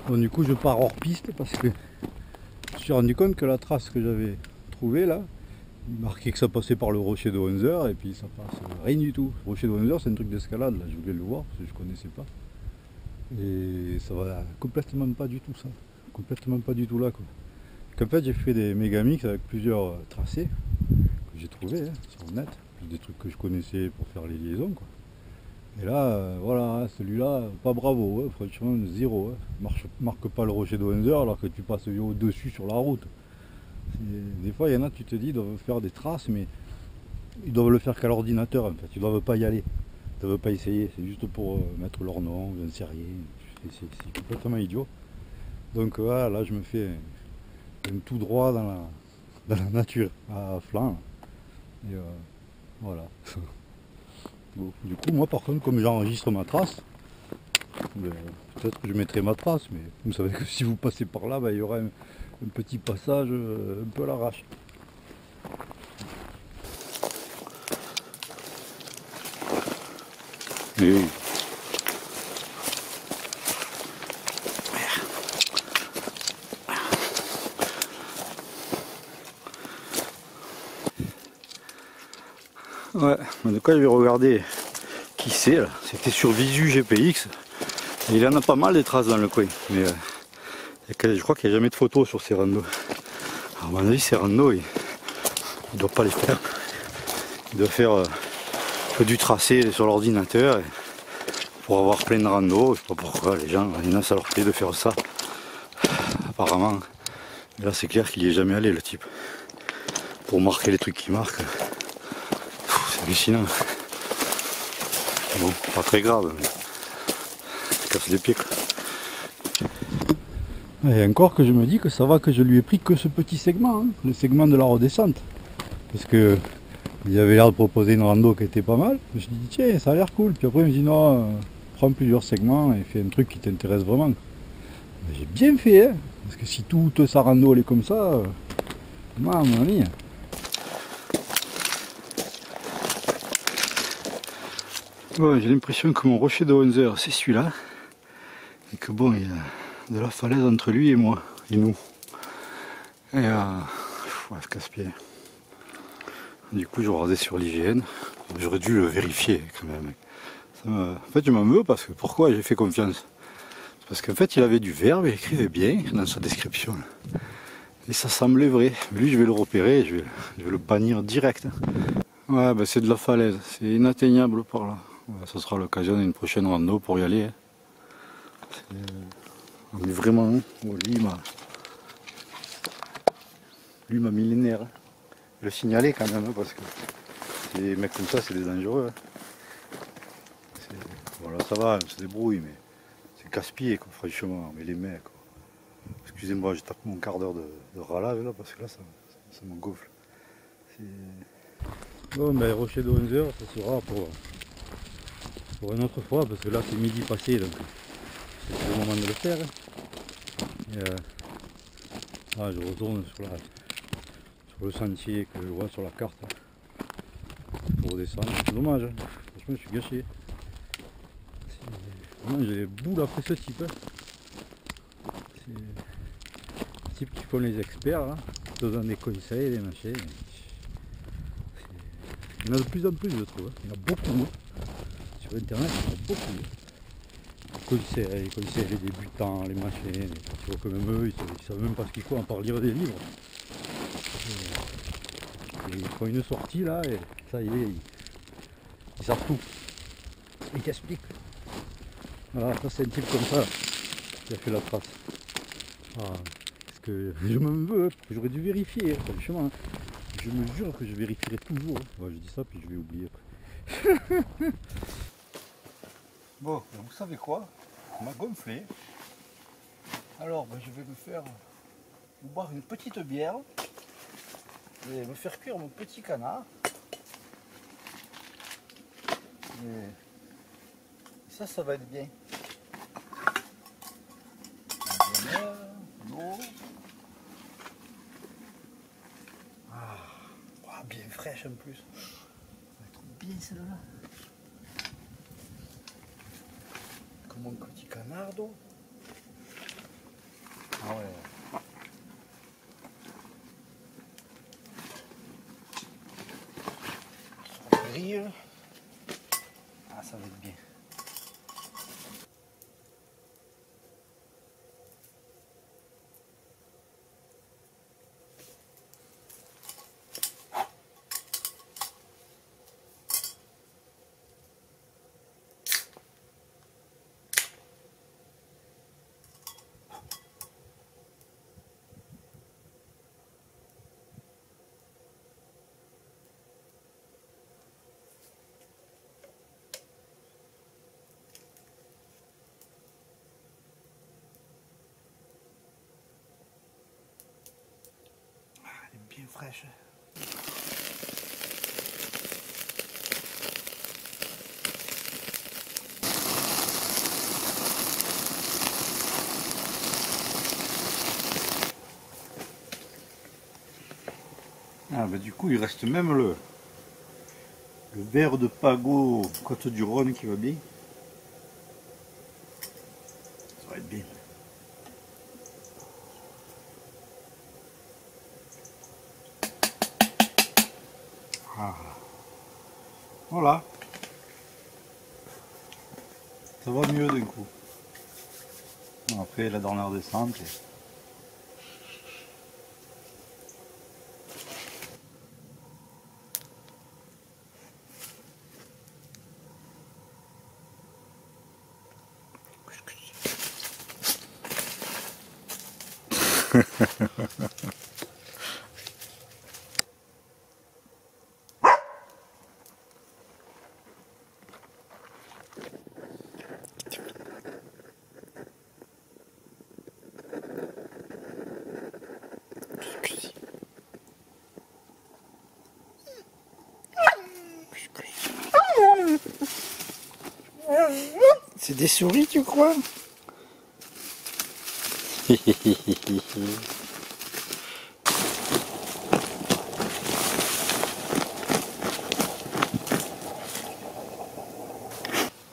Bon, du coup je pars hors piste parce que je me suis rendu compte que la trace que j'avais trouvée là, il marquait que ça passait par le rocher de Windsor et puis ça passe rien du tout. Le rocher de Windsor c'est un truc d'escalade là, je voulais le voir parce que je connaissais pas. Et ça va complètement pas du tout ça. Complètement pas du tout là quoi. En fait j'ai fait des mégamix avec plusieurs tracés que j'ai trouvés hein, sur net, des trucs que je connaissais pour faire les liaisons quoi. Et là, voilà, celui-là, pas bravo, hein, franchement, zéro. Hein. Marque pas le rocher de Windsor alors que tu passes au-dessus sur la route. Des fois, il y en a, tu te dis, ils doivent faire des traces, mais ils doivent le faire qu'à l'ordinateur, en fait. Ils doivent pas y aller. Ils doivent pas essayer. C'est juste pour mettre leur nom, j'en sais rien. C'est complètement idiot. Donc voilà, là, je me fais un tout droit dans la nature, à flanc. Et voilà. Bon, du coup, moi par contre, comme j'enregistre ma trace, ben, peut-être que je mettrai ma trace, mais vous savez que si vous passez par là, ben, il y aura un petit passage un peu à l'arrache. Oui. Ouais, en tout cas je vais regarder qui c'est là. C'était sur Visu GPX. Et il y en a pas mal des traces dans le coin. Mais je crois qu'il n'y a jamais de photos sur ces randos. Alors, à mon avis ces randos, il ne doit pas les faire. Il doit faire du tracé sur l'ordinateur pour avoir plein de randos. Je sais pas pourquoi les gens, il y en a ça leur plaît de faire ça. Apparemment. Et là c'est clair qu'il n'y est jamais allé le type. Pour marquer les trucs qu'il marque. C'est hallucinant. Bon, pas très grave, mais ça casse les pieds quoi. Et encore que je me dis que ça va que je lui ai pris que ce petit segment, hein, le segment de la redescente. Parce que il avait l'air de proposer une rando qui était pas mal. Je me suis dit tiens, ça a l'air cool. Puis après il me dit non, prends plusieurs segments et fais un truc qui t'intéresse vraiment. Mais j'ai bien fait, hein, parce que si toute sa rando elle est comme ça, mon ami. Bon, j'ai l'impression que mon rocher de 11 heures c'est celui-là. Et que bon, il y a de la falaise entre lui et moi, et nous. Et ouais, c'est casse-pied. Du coup, je regardais sur l'IGN. J'aurais dû le vérifier quand même. En fait, je m'en veux parce que pourquoi j'ai fait confiance? Parce qu'en fait, il avait du verbe, il écrivait bien dans sa description. Et ça semblait vrai. Lui, je vais le repérer, je vais le bannir direct. Ouais, bah, c'est de la falaise, c'est inatteignable par là. Ouais, ça sera l'occasion d'une prochaine rando pour y aller. Hein. On est vraiment. Hein. Oh, lui m'a millénaire. Hein. Le signaler quand même, hein, parce que des mecs comme ça, c'est des dangereux. Hein. Voilà, ça va, on se débrouille, mais c'est casse-pied, quoi, franchement. Mais les mecs, quoi. Excusez-moi, je tape mon quart d'heure de ralage là, parce que là, ça me gonfle. Bon, mais rocher de 11 heures, ça sera pour une autre fois, parce que là, c'est midi passé, donc c'est le moment de le faire. Et, je retourne sur le sentier que je vois sur la carte pour redescendre. C'est dommage, hein. Franchement, je suis gâché. Vraiment, j'ai les boules après ce type. Hein. C'est le type qui font les experts, là, qui donnent des conseils, des machins. Il y en a de plus en plus, je trouve. Hein. Il y en a beaucoup. Hein. Sur internet, il y en a beaucoup. Les conseils, les débutants, les machins, tu vois que même eux, ils savent même pas ce qu'il faut, à part lire des livres. Et ils font une sortie là, et ça y est, ils savent tout. Ils t'expliquent. Voilà, ça c'est un type comme ça qui a fait la trace. Parce que je m'en veux, j'aurais dû vérifier, franchement. Je me jure que je vérifierai toujours. Hein. Ouais, je dis ça, puis je vais oublier après. Bon, vous savez quoi? On m'a gonflé. Alors, je vais me faire boire une petite bière et me faire cuire mon petit canard. Et ça va être bien. L'eau. Bien fraîche en plus. Ça va être bien celle-là. Comme mon petit canard d'eau. Ah ouais. Sur la grille. Ah, ça va être bien. Bien fraîche. Du coup il reste même le verre de Pago Côte du Rhône qui va bien. Ça va être bien. Voilà. Ça va mieux d'un coup. Bon, après la dernière descente. C'est des souris, tu crois?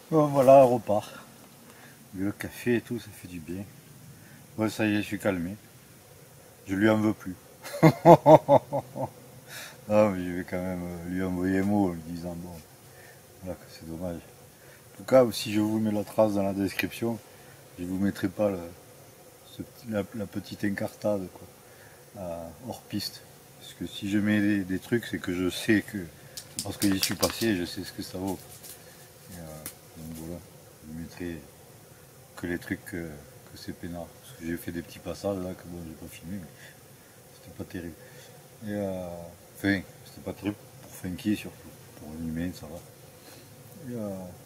Bon voilà, on repart. Le café et tout, ça fait du bien. Bon, ça y est, je suis calmé. Je lui en veux plus. Non, mais je vais quand même lui envoyer un mot en lui disant bon, voilà, que c'est dommage. En tout cas, si je vous mets la trace dans la description, je ne vous mettrai pas la petite incartade quoi, hors piste. Parce que si je mets des trucs, c'est que je sais que, parce que j'y suis passé, je sais ce que ça vaut. Et, donc voilà, je mettrai que les trucs que c'est peinard. Parce que j'ai fait des petits passages là que bon, j'ai pas filmé, mais c'était pas terrible. Et enfin, c'était pas terrible pour Funky surtout, pour un humain ça va. Et,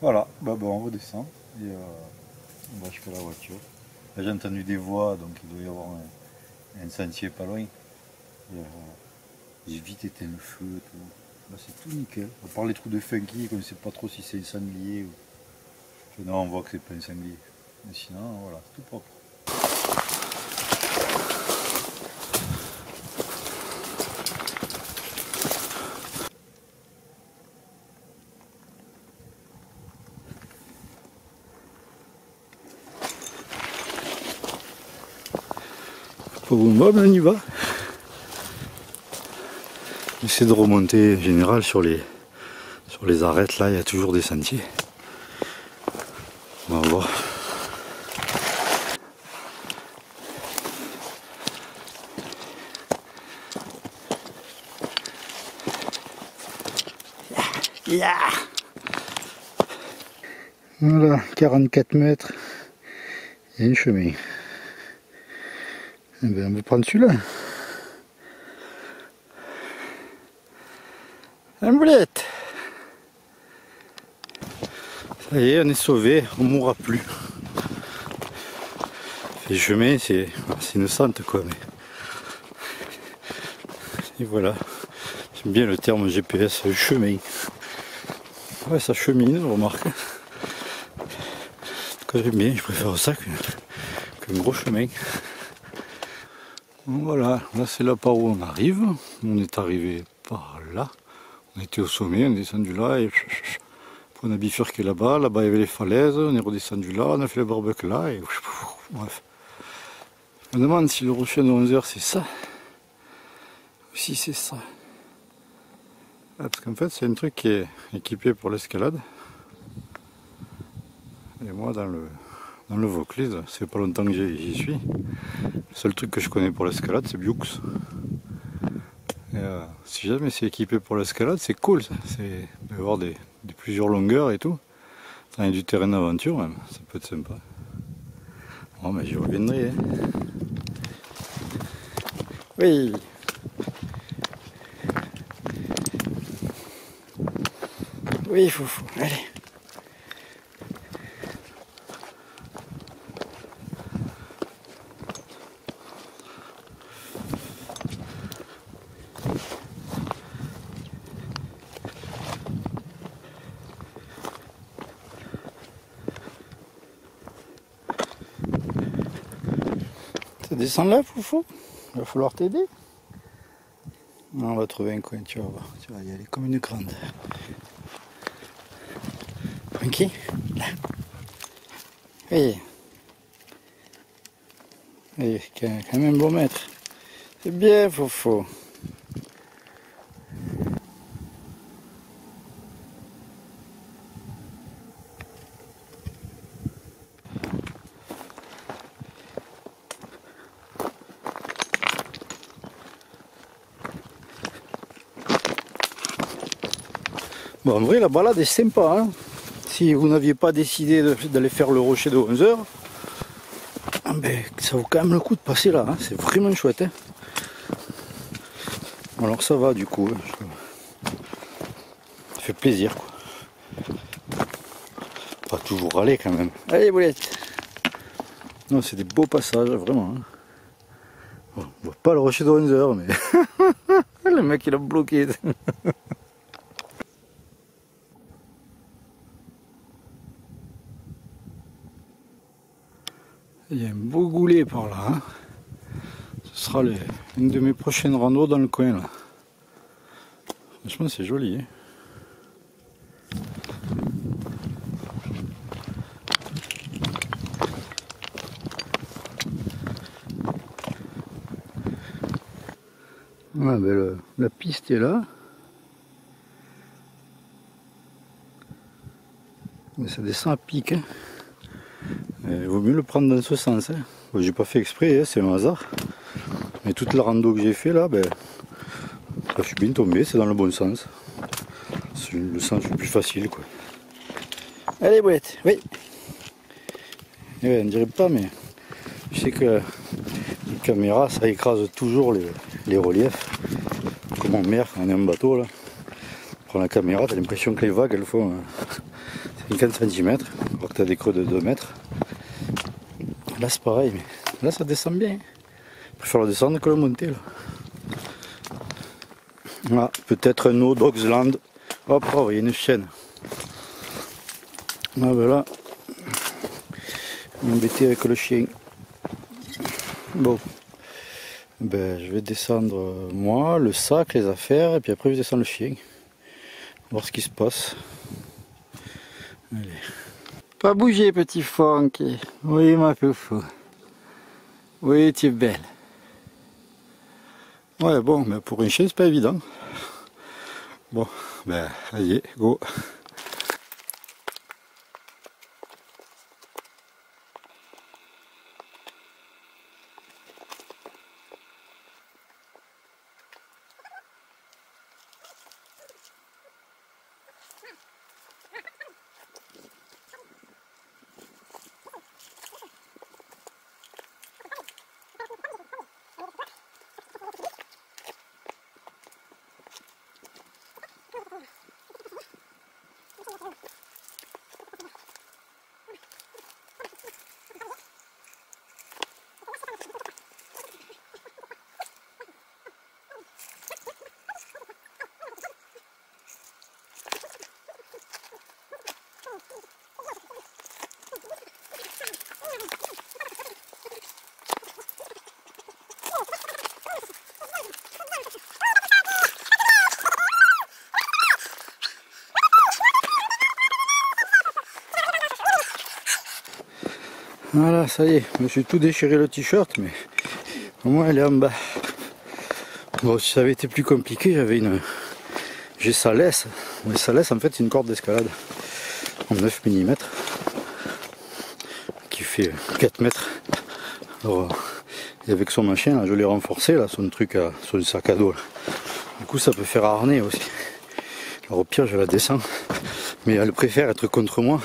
voilà, bah, on redescend et on va jusqu'à la voiture. Là j'ai entendu des voix, donc il doit y avoir un sentier pas loin. J'ai vite éteint le feu, tout. Là c'est tout nickel. À part les trous de Funky, on ne sait pas trop si c'est un sanglier ou. Non, on voit que c'est pas un sanglier. Mais sinon, voilà, c'est tout propre. Pas vous moi, mais on y va. J'essaie de remonter en général sur les arêtes, là il y a toujours des sentiers. On va voir. Voilà, 44 mètres, il y a un chemin. Eh bien, on va prendre celui-là. Un boulette. Ça y est, on est sauvé, on ne mourra plus. Le chemin, c'est innocent quoi. Mais... Et voilà, j'aime bien le terme GPS, chemin. Ouais, ça chemine, remarque. Quand j'aime bien, je préfère ça qu'un gros chemin. Voilà, là c'est là par où on arrive. On est arrivé par là. On était au sommet, on est descendu là et on a bifurqué là-bas. Là-bas il y avait les falaises, on est redescendu là, on a fait le barbecue là et bref. Je me demande si le rocher de 11h c'est ça. Ou si c'est ça. Ah, parce qu'en fait c'est un truc qui est équipé pour l'escalade. Et moi dans le Vaucluse, c'est pas longtemps que j'y suis. Le seul truc que je connais pour l'escalade c'est Bioux. Et si jamais c'est équipé pour l'escalade, c'est cool ça. C'est d'avoir des plusieurs longueurs et tout. Ça a du terrain d'aventure même, ça peut être sympa. Bon mais j'y reviendrai. Hein. Oui. Oui, foufou, allez. Ça descend là, foufou? Il va falloir t'aider. On va trouver un coin, tu vas voir. Tu vas y aller comme une grande. Ok? Là. Oui. Oui, quand même bon maître. C'est bien, foufou. Bon, en vrai, la balade est sympa. Hein. Si vous n'aviez pas décidé d'aller faire le rocher de 11h, ben, ça vaut quand même le coup de passer là. Hein. C'est vraiment chouette. Hein. Alors ça va du coup. Hein. Ça fait plaisir. Quoi. Pas toujours aller quand même. Allez, boulette. Non, c'est des beaux passages, vraiment. Hein. Bon, on voit pas le rocher de 11h, mais le mec il a bloqué. Il y a un beau goulet par là. Hein. Ce sera une de mes prochaines randos dans le coin là. Franchement c'est joli. Hein. Ouais, ben la piste est là. Mais ça descend à pic. Hein. Il vaut mieux le prendre dans ce sens. Hein. Bon, j'ai pas fait exprès, hein, c'est un hasard. Mais toute la rando que j'ai fait là, ben, je suis bien tombé, c'est dans le bon sens. C'est le sens le plus facile quoi. Allez boîte, oui. Ouais, on dirait pas mais je sais que les caméras ça écrase toujours les reliefs. Comme en mer quand on est en bateau là. On prend la caméra, t'as l'impression que les vagues elles font 50 cm alors que t'as des creux de 2 mètres. Là c'est pareil mais là ça descend bien. Je préfère le descendre que le monter là. Ah, peut-être un eau Dogsland. Hop, oh, il y a une chaîne. Ah ben là, m'embêter avec le chien. Bon, ben je vais descendre moi, le sac, les affaires, et puis après je descends le chien. Voir ce qui se passe. Allez. Pas bouger petit Funky. Oui ma poufou. Oui tu es belle. Ouais bon, mais pour une chaise c'est pas évident. Bon, ben allez, go. Voilà, ça y est, je me suis tout déchiré le t-shirt, mais au moins elle est en bas. Bon, si ça avait été plus compliqué, j'ai sa laisse. Mais sa laisse, en fait, c'est une corde d'escalade en 9 mm qui fait 4 mètres. Alors, et avec son machin, là, je l'ai renforcé, là, son sac à dos. Là. Du coup, ça peut faire harnais aussi. Alors, au pire, je la descends, mais elle préfère être contre moi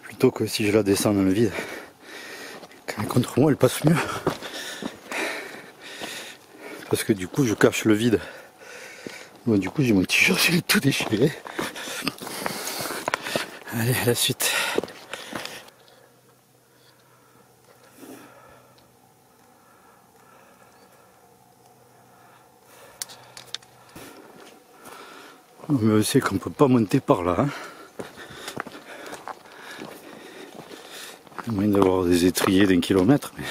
plutôt que si je la descends dans le vide. Quand elle est contre moi, elle passe mieux. Parce que du coup, je cache le vide. Bon, du coup, j'ai mon t-shirt, j'ai tout déchiré. Allez, la suite. Mais c'est qu'on peut pas monter par là. Hein. À moins d'avoir des étriers d'1 kilomètre. Mais...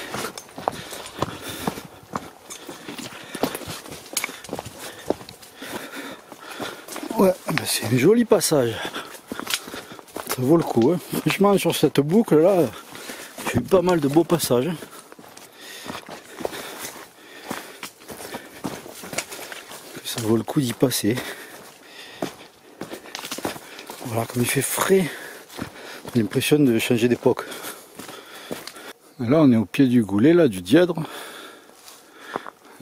ouais, ben c'est un joli passage. Ça vaut le coup. Hein. Franchement, sur cette boucle là, j'ai eu pas mal de beaux passages. Ça vaut le coup d'y passer. Voilà, comme il fait frais, j'ai l'impression de changer d'époque. Là, on est au pied du goulet, là, du Dièdre.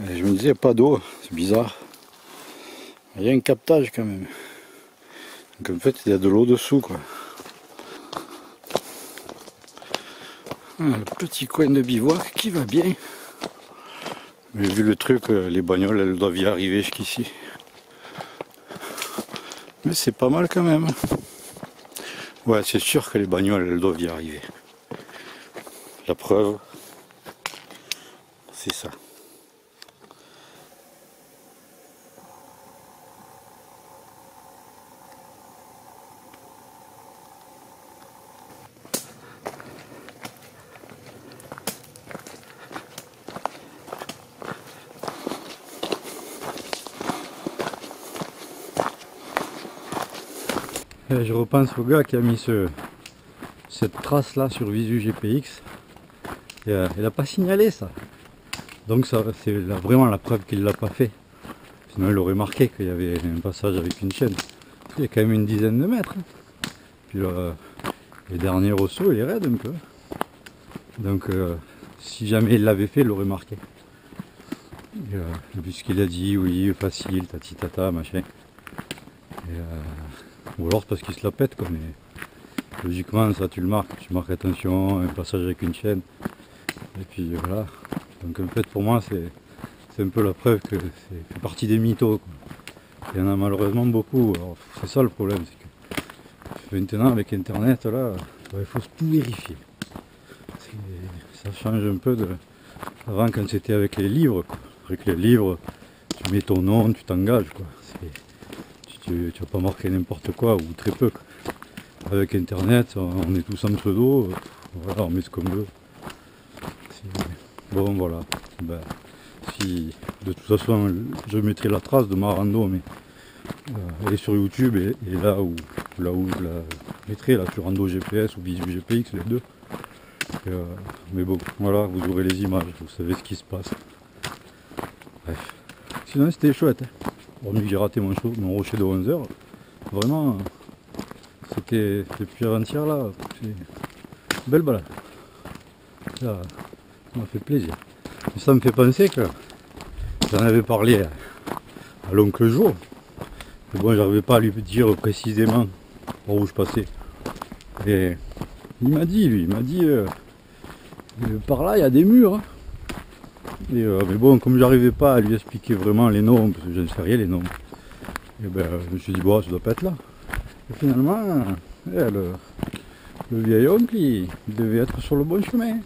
Et je me disais, pas d'eau, c'est bizarre. Il y a un captage quand même. Donc en fait, il y a de l'eau dessous, quoi. Ah, le petit coin de bivouac qui va bien. Mais vu le truc, les bagnoles, elles doivent y arriver jusqu'ici. Mais c'est pas mal quand même. Ouais, c'est sûr que les bagnoles, elles doivent y arriver. La preuve, c'est ça. Je repense au gars qui a mis cette trace là sur Visu GPX. Et, il n'a pas signalé ça. Donc ça c'est vraiment la preuve qu'il ne l'a pas fait. Sinon il aurait marqué qu'il y avait un passage avec une chaîne. Il y a quand même une dizaine de mètres. Puis les derniers ressauts il est raide un peu. Donc si jamais il l'avait fait, il l'aurait marqué. Puisqu'il a dit oui, facile, tati tata, machin. Ou alors parce qu'il se la pète quoi, mais logiquement ça tu le marques, tu marques attention, un passage avec une chaîne. Et puis voilà. Donc en fait pour moi c'est un peu la preuve que c'est fait partie des mythos, quoi. Il y en a malheureusement beaucoup. C'est ça le problème, c'est que maintenant avec internet là, il faut tout vérifier. Ça change un peu de avant quand c'était avec les livres, quoi. Avec les livres, tu mets ton nom, tu t'engages, quoi. Tu vas pas marquer n'importe quoi, ou très peu, quoi. Avec internet, on est tous en pseudo, voilà, on met ce qu'on veut. Bon voilà. Ben, si de toute façon je mettrai la trace de ma rando, mais elle est sur YouTube et là où je la mettrai là sur Rando GPS ou Visu GPX, les deux. Mais bon, voilà, vous aurez les images, vous savez ce qui se passe. Bref. Sinon c'était chouette, hein. Hormis que j'ai raté mon rocher de 11h, vraiment c'était depuis avant-hier là, c'est une belle balade. Ça m'a fait plaisir. Et ça me fait penser que j'en avais parlé à l'oncle Jo. Mais bon, j'arrivais pas à lui dire précisément par où je passais. Et il m'a dit, par là il y a des murs, hein. Et mais bon, comme j'arrivais pas à lui expliquer vraiment les noms, parce que je ne sais rien les noms, et ben, je me suis dit, bon, ça doit pas être là. Et finalement, le vieil oncle, il devait être sur le bon chemin.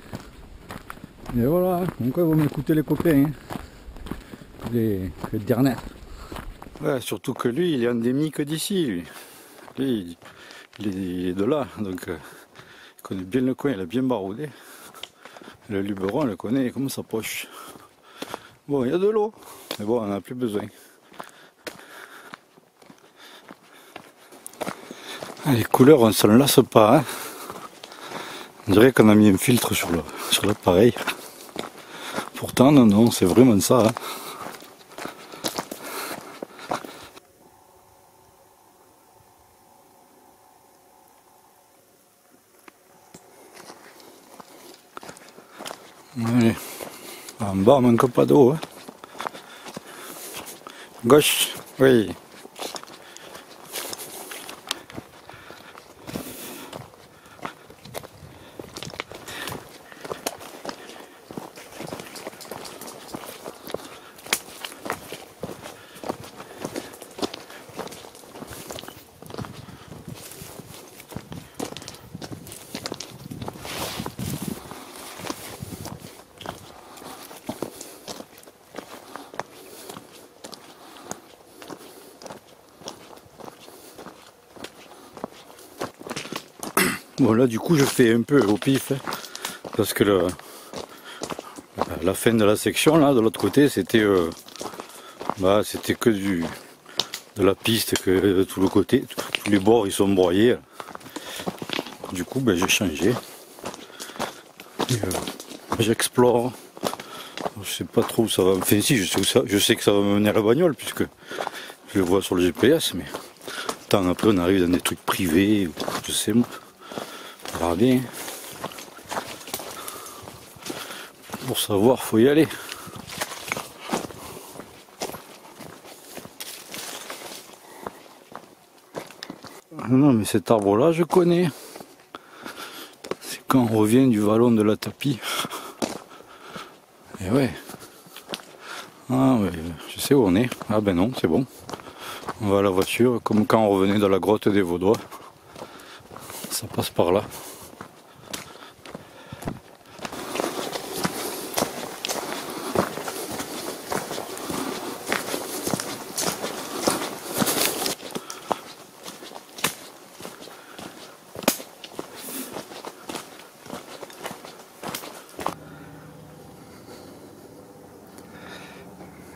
Et voilà, donc ils vont m'écouter les copains, hein. Les derniers. Ouais, surtout que lui, il est endémique d'ici, lui. Lui, il est de là, donc il connaît bien le coin, il a bien baroudé. Le Luberon, le connaît comme sa poche. Bon, il y a de l'eau, mais bon, on n'en a plus besoin. Les couleurs, on ne s'en lasse pas, hein. On dirait qu'on a mis un filtre sur l'appareil. Pourtant, non, c'est vraiment ça, hein. Allez. En bas, on manque pas d'eau, hein. Gauche, oui. Bon là du coup je fais un peu au pif, hein, parce que la fin de la section là de l'autre côté c'était c'était que de la piste, que de tout le côté, tous les bords ils sont broyés. Du coup j'ai changé. J'explore. Je sais pas trop où ça va. Enfin si, je sais que ça va me mener à la bagnole puisque je le vois sur le GPS, mais tant après on arrive dans des trucs privés, je sais moi. On verra bien. Pour savoir, faut y aller. Non mais cet arbre là je connais. C'est quand on revient du vallon de la Tapie. Et ouais. Ah ouais, je sais où on est. Ah ben non, c'est bon. On va à la voiture, comme quand on revenait dans la grotte des Vaudois. Ça passe par là.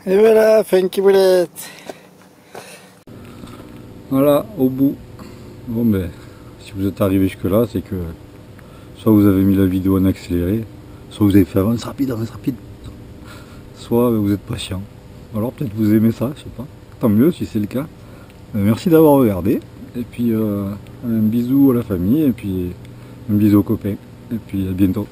Et voilà, Funky Boulette. Voilà, au bout. Bon ben, si vous êtes arrivé jusque là, c'est que soit vous avez mis la vidéo en accéléré, soit vous avez fait avance rapide, soit vous êtes patient. Alors peut-être vous aimez ça, je sais pas. Tant mieux si c'est le cas. Merci d'avoir regardé. Et puis un bisou à la famille, et puis un bisou aux copains. Et puis à bientôt.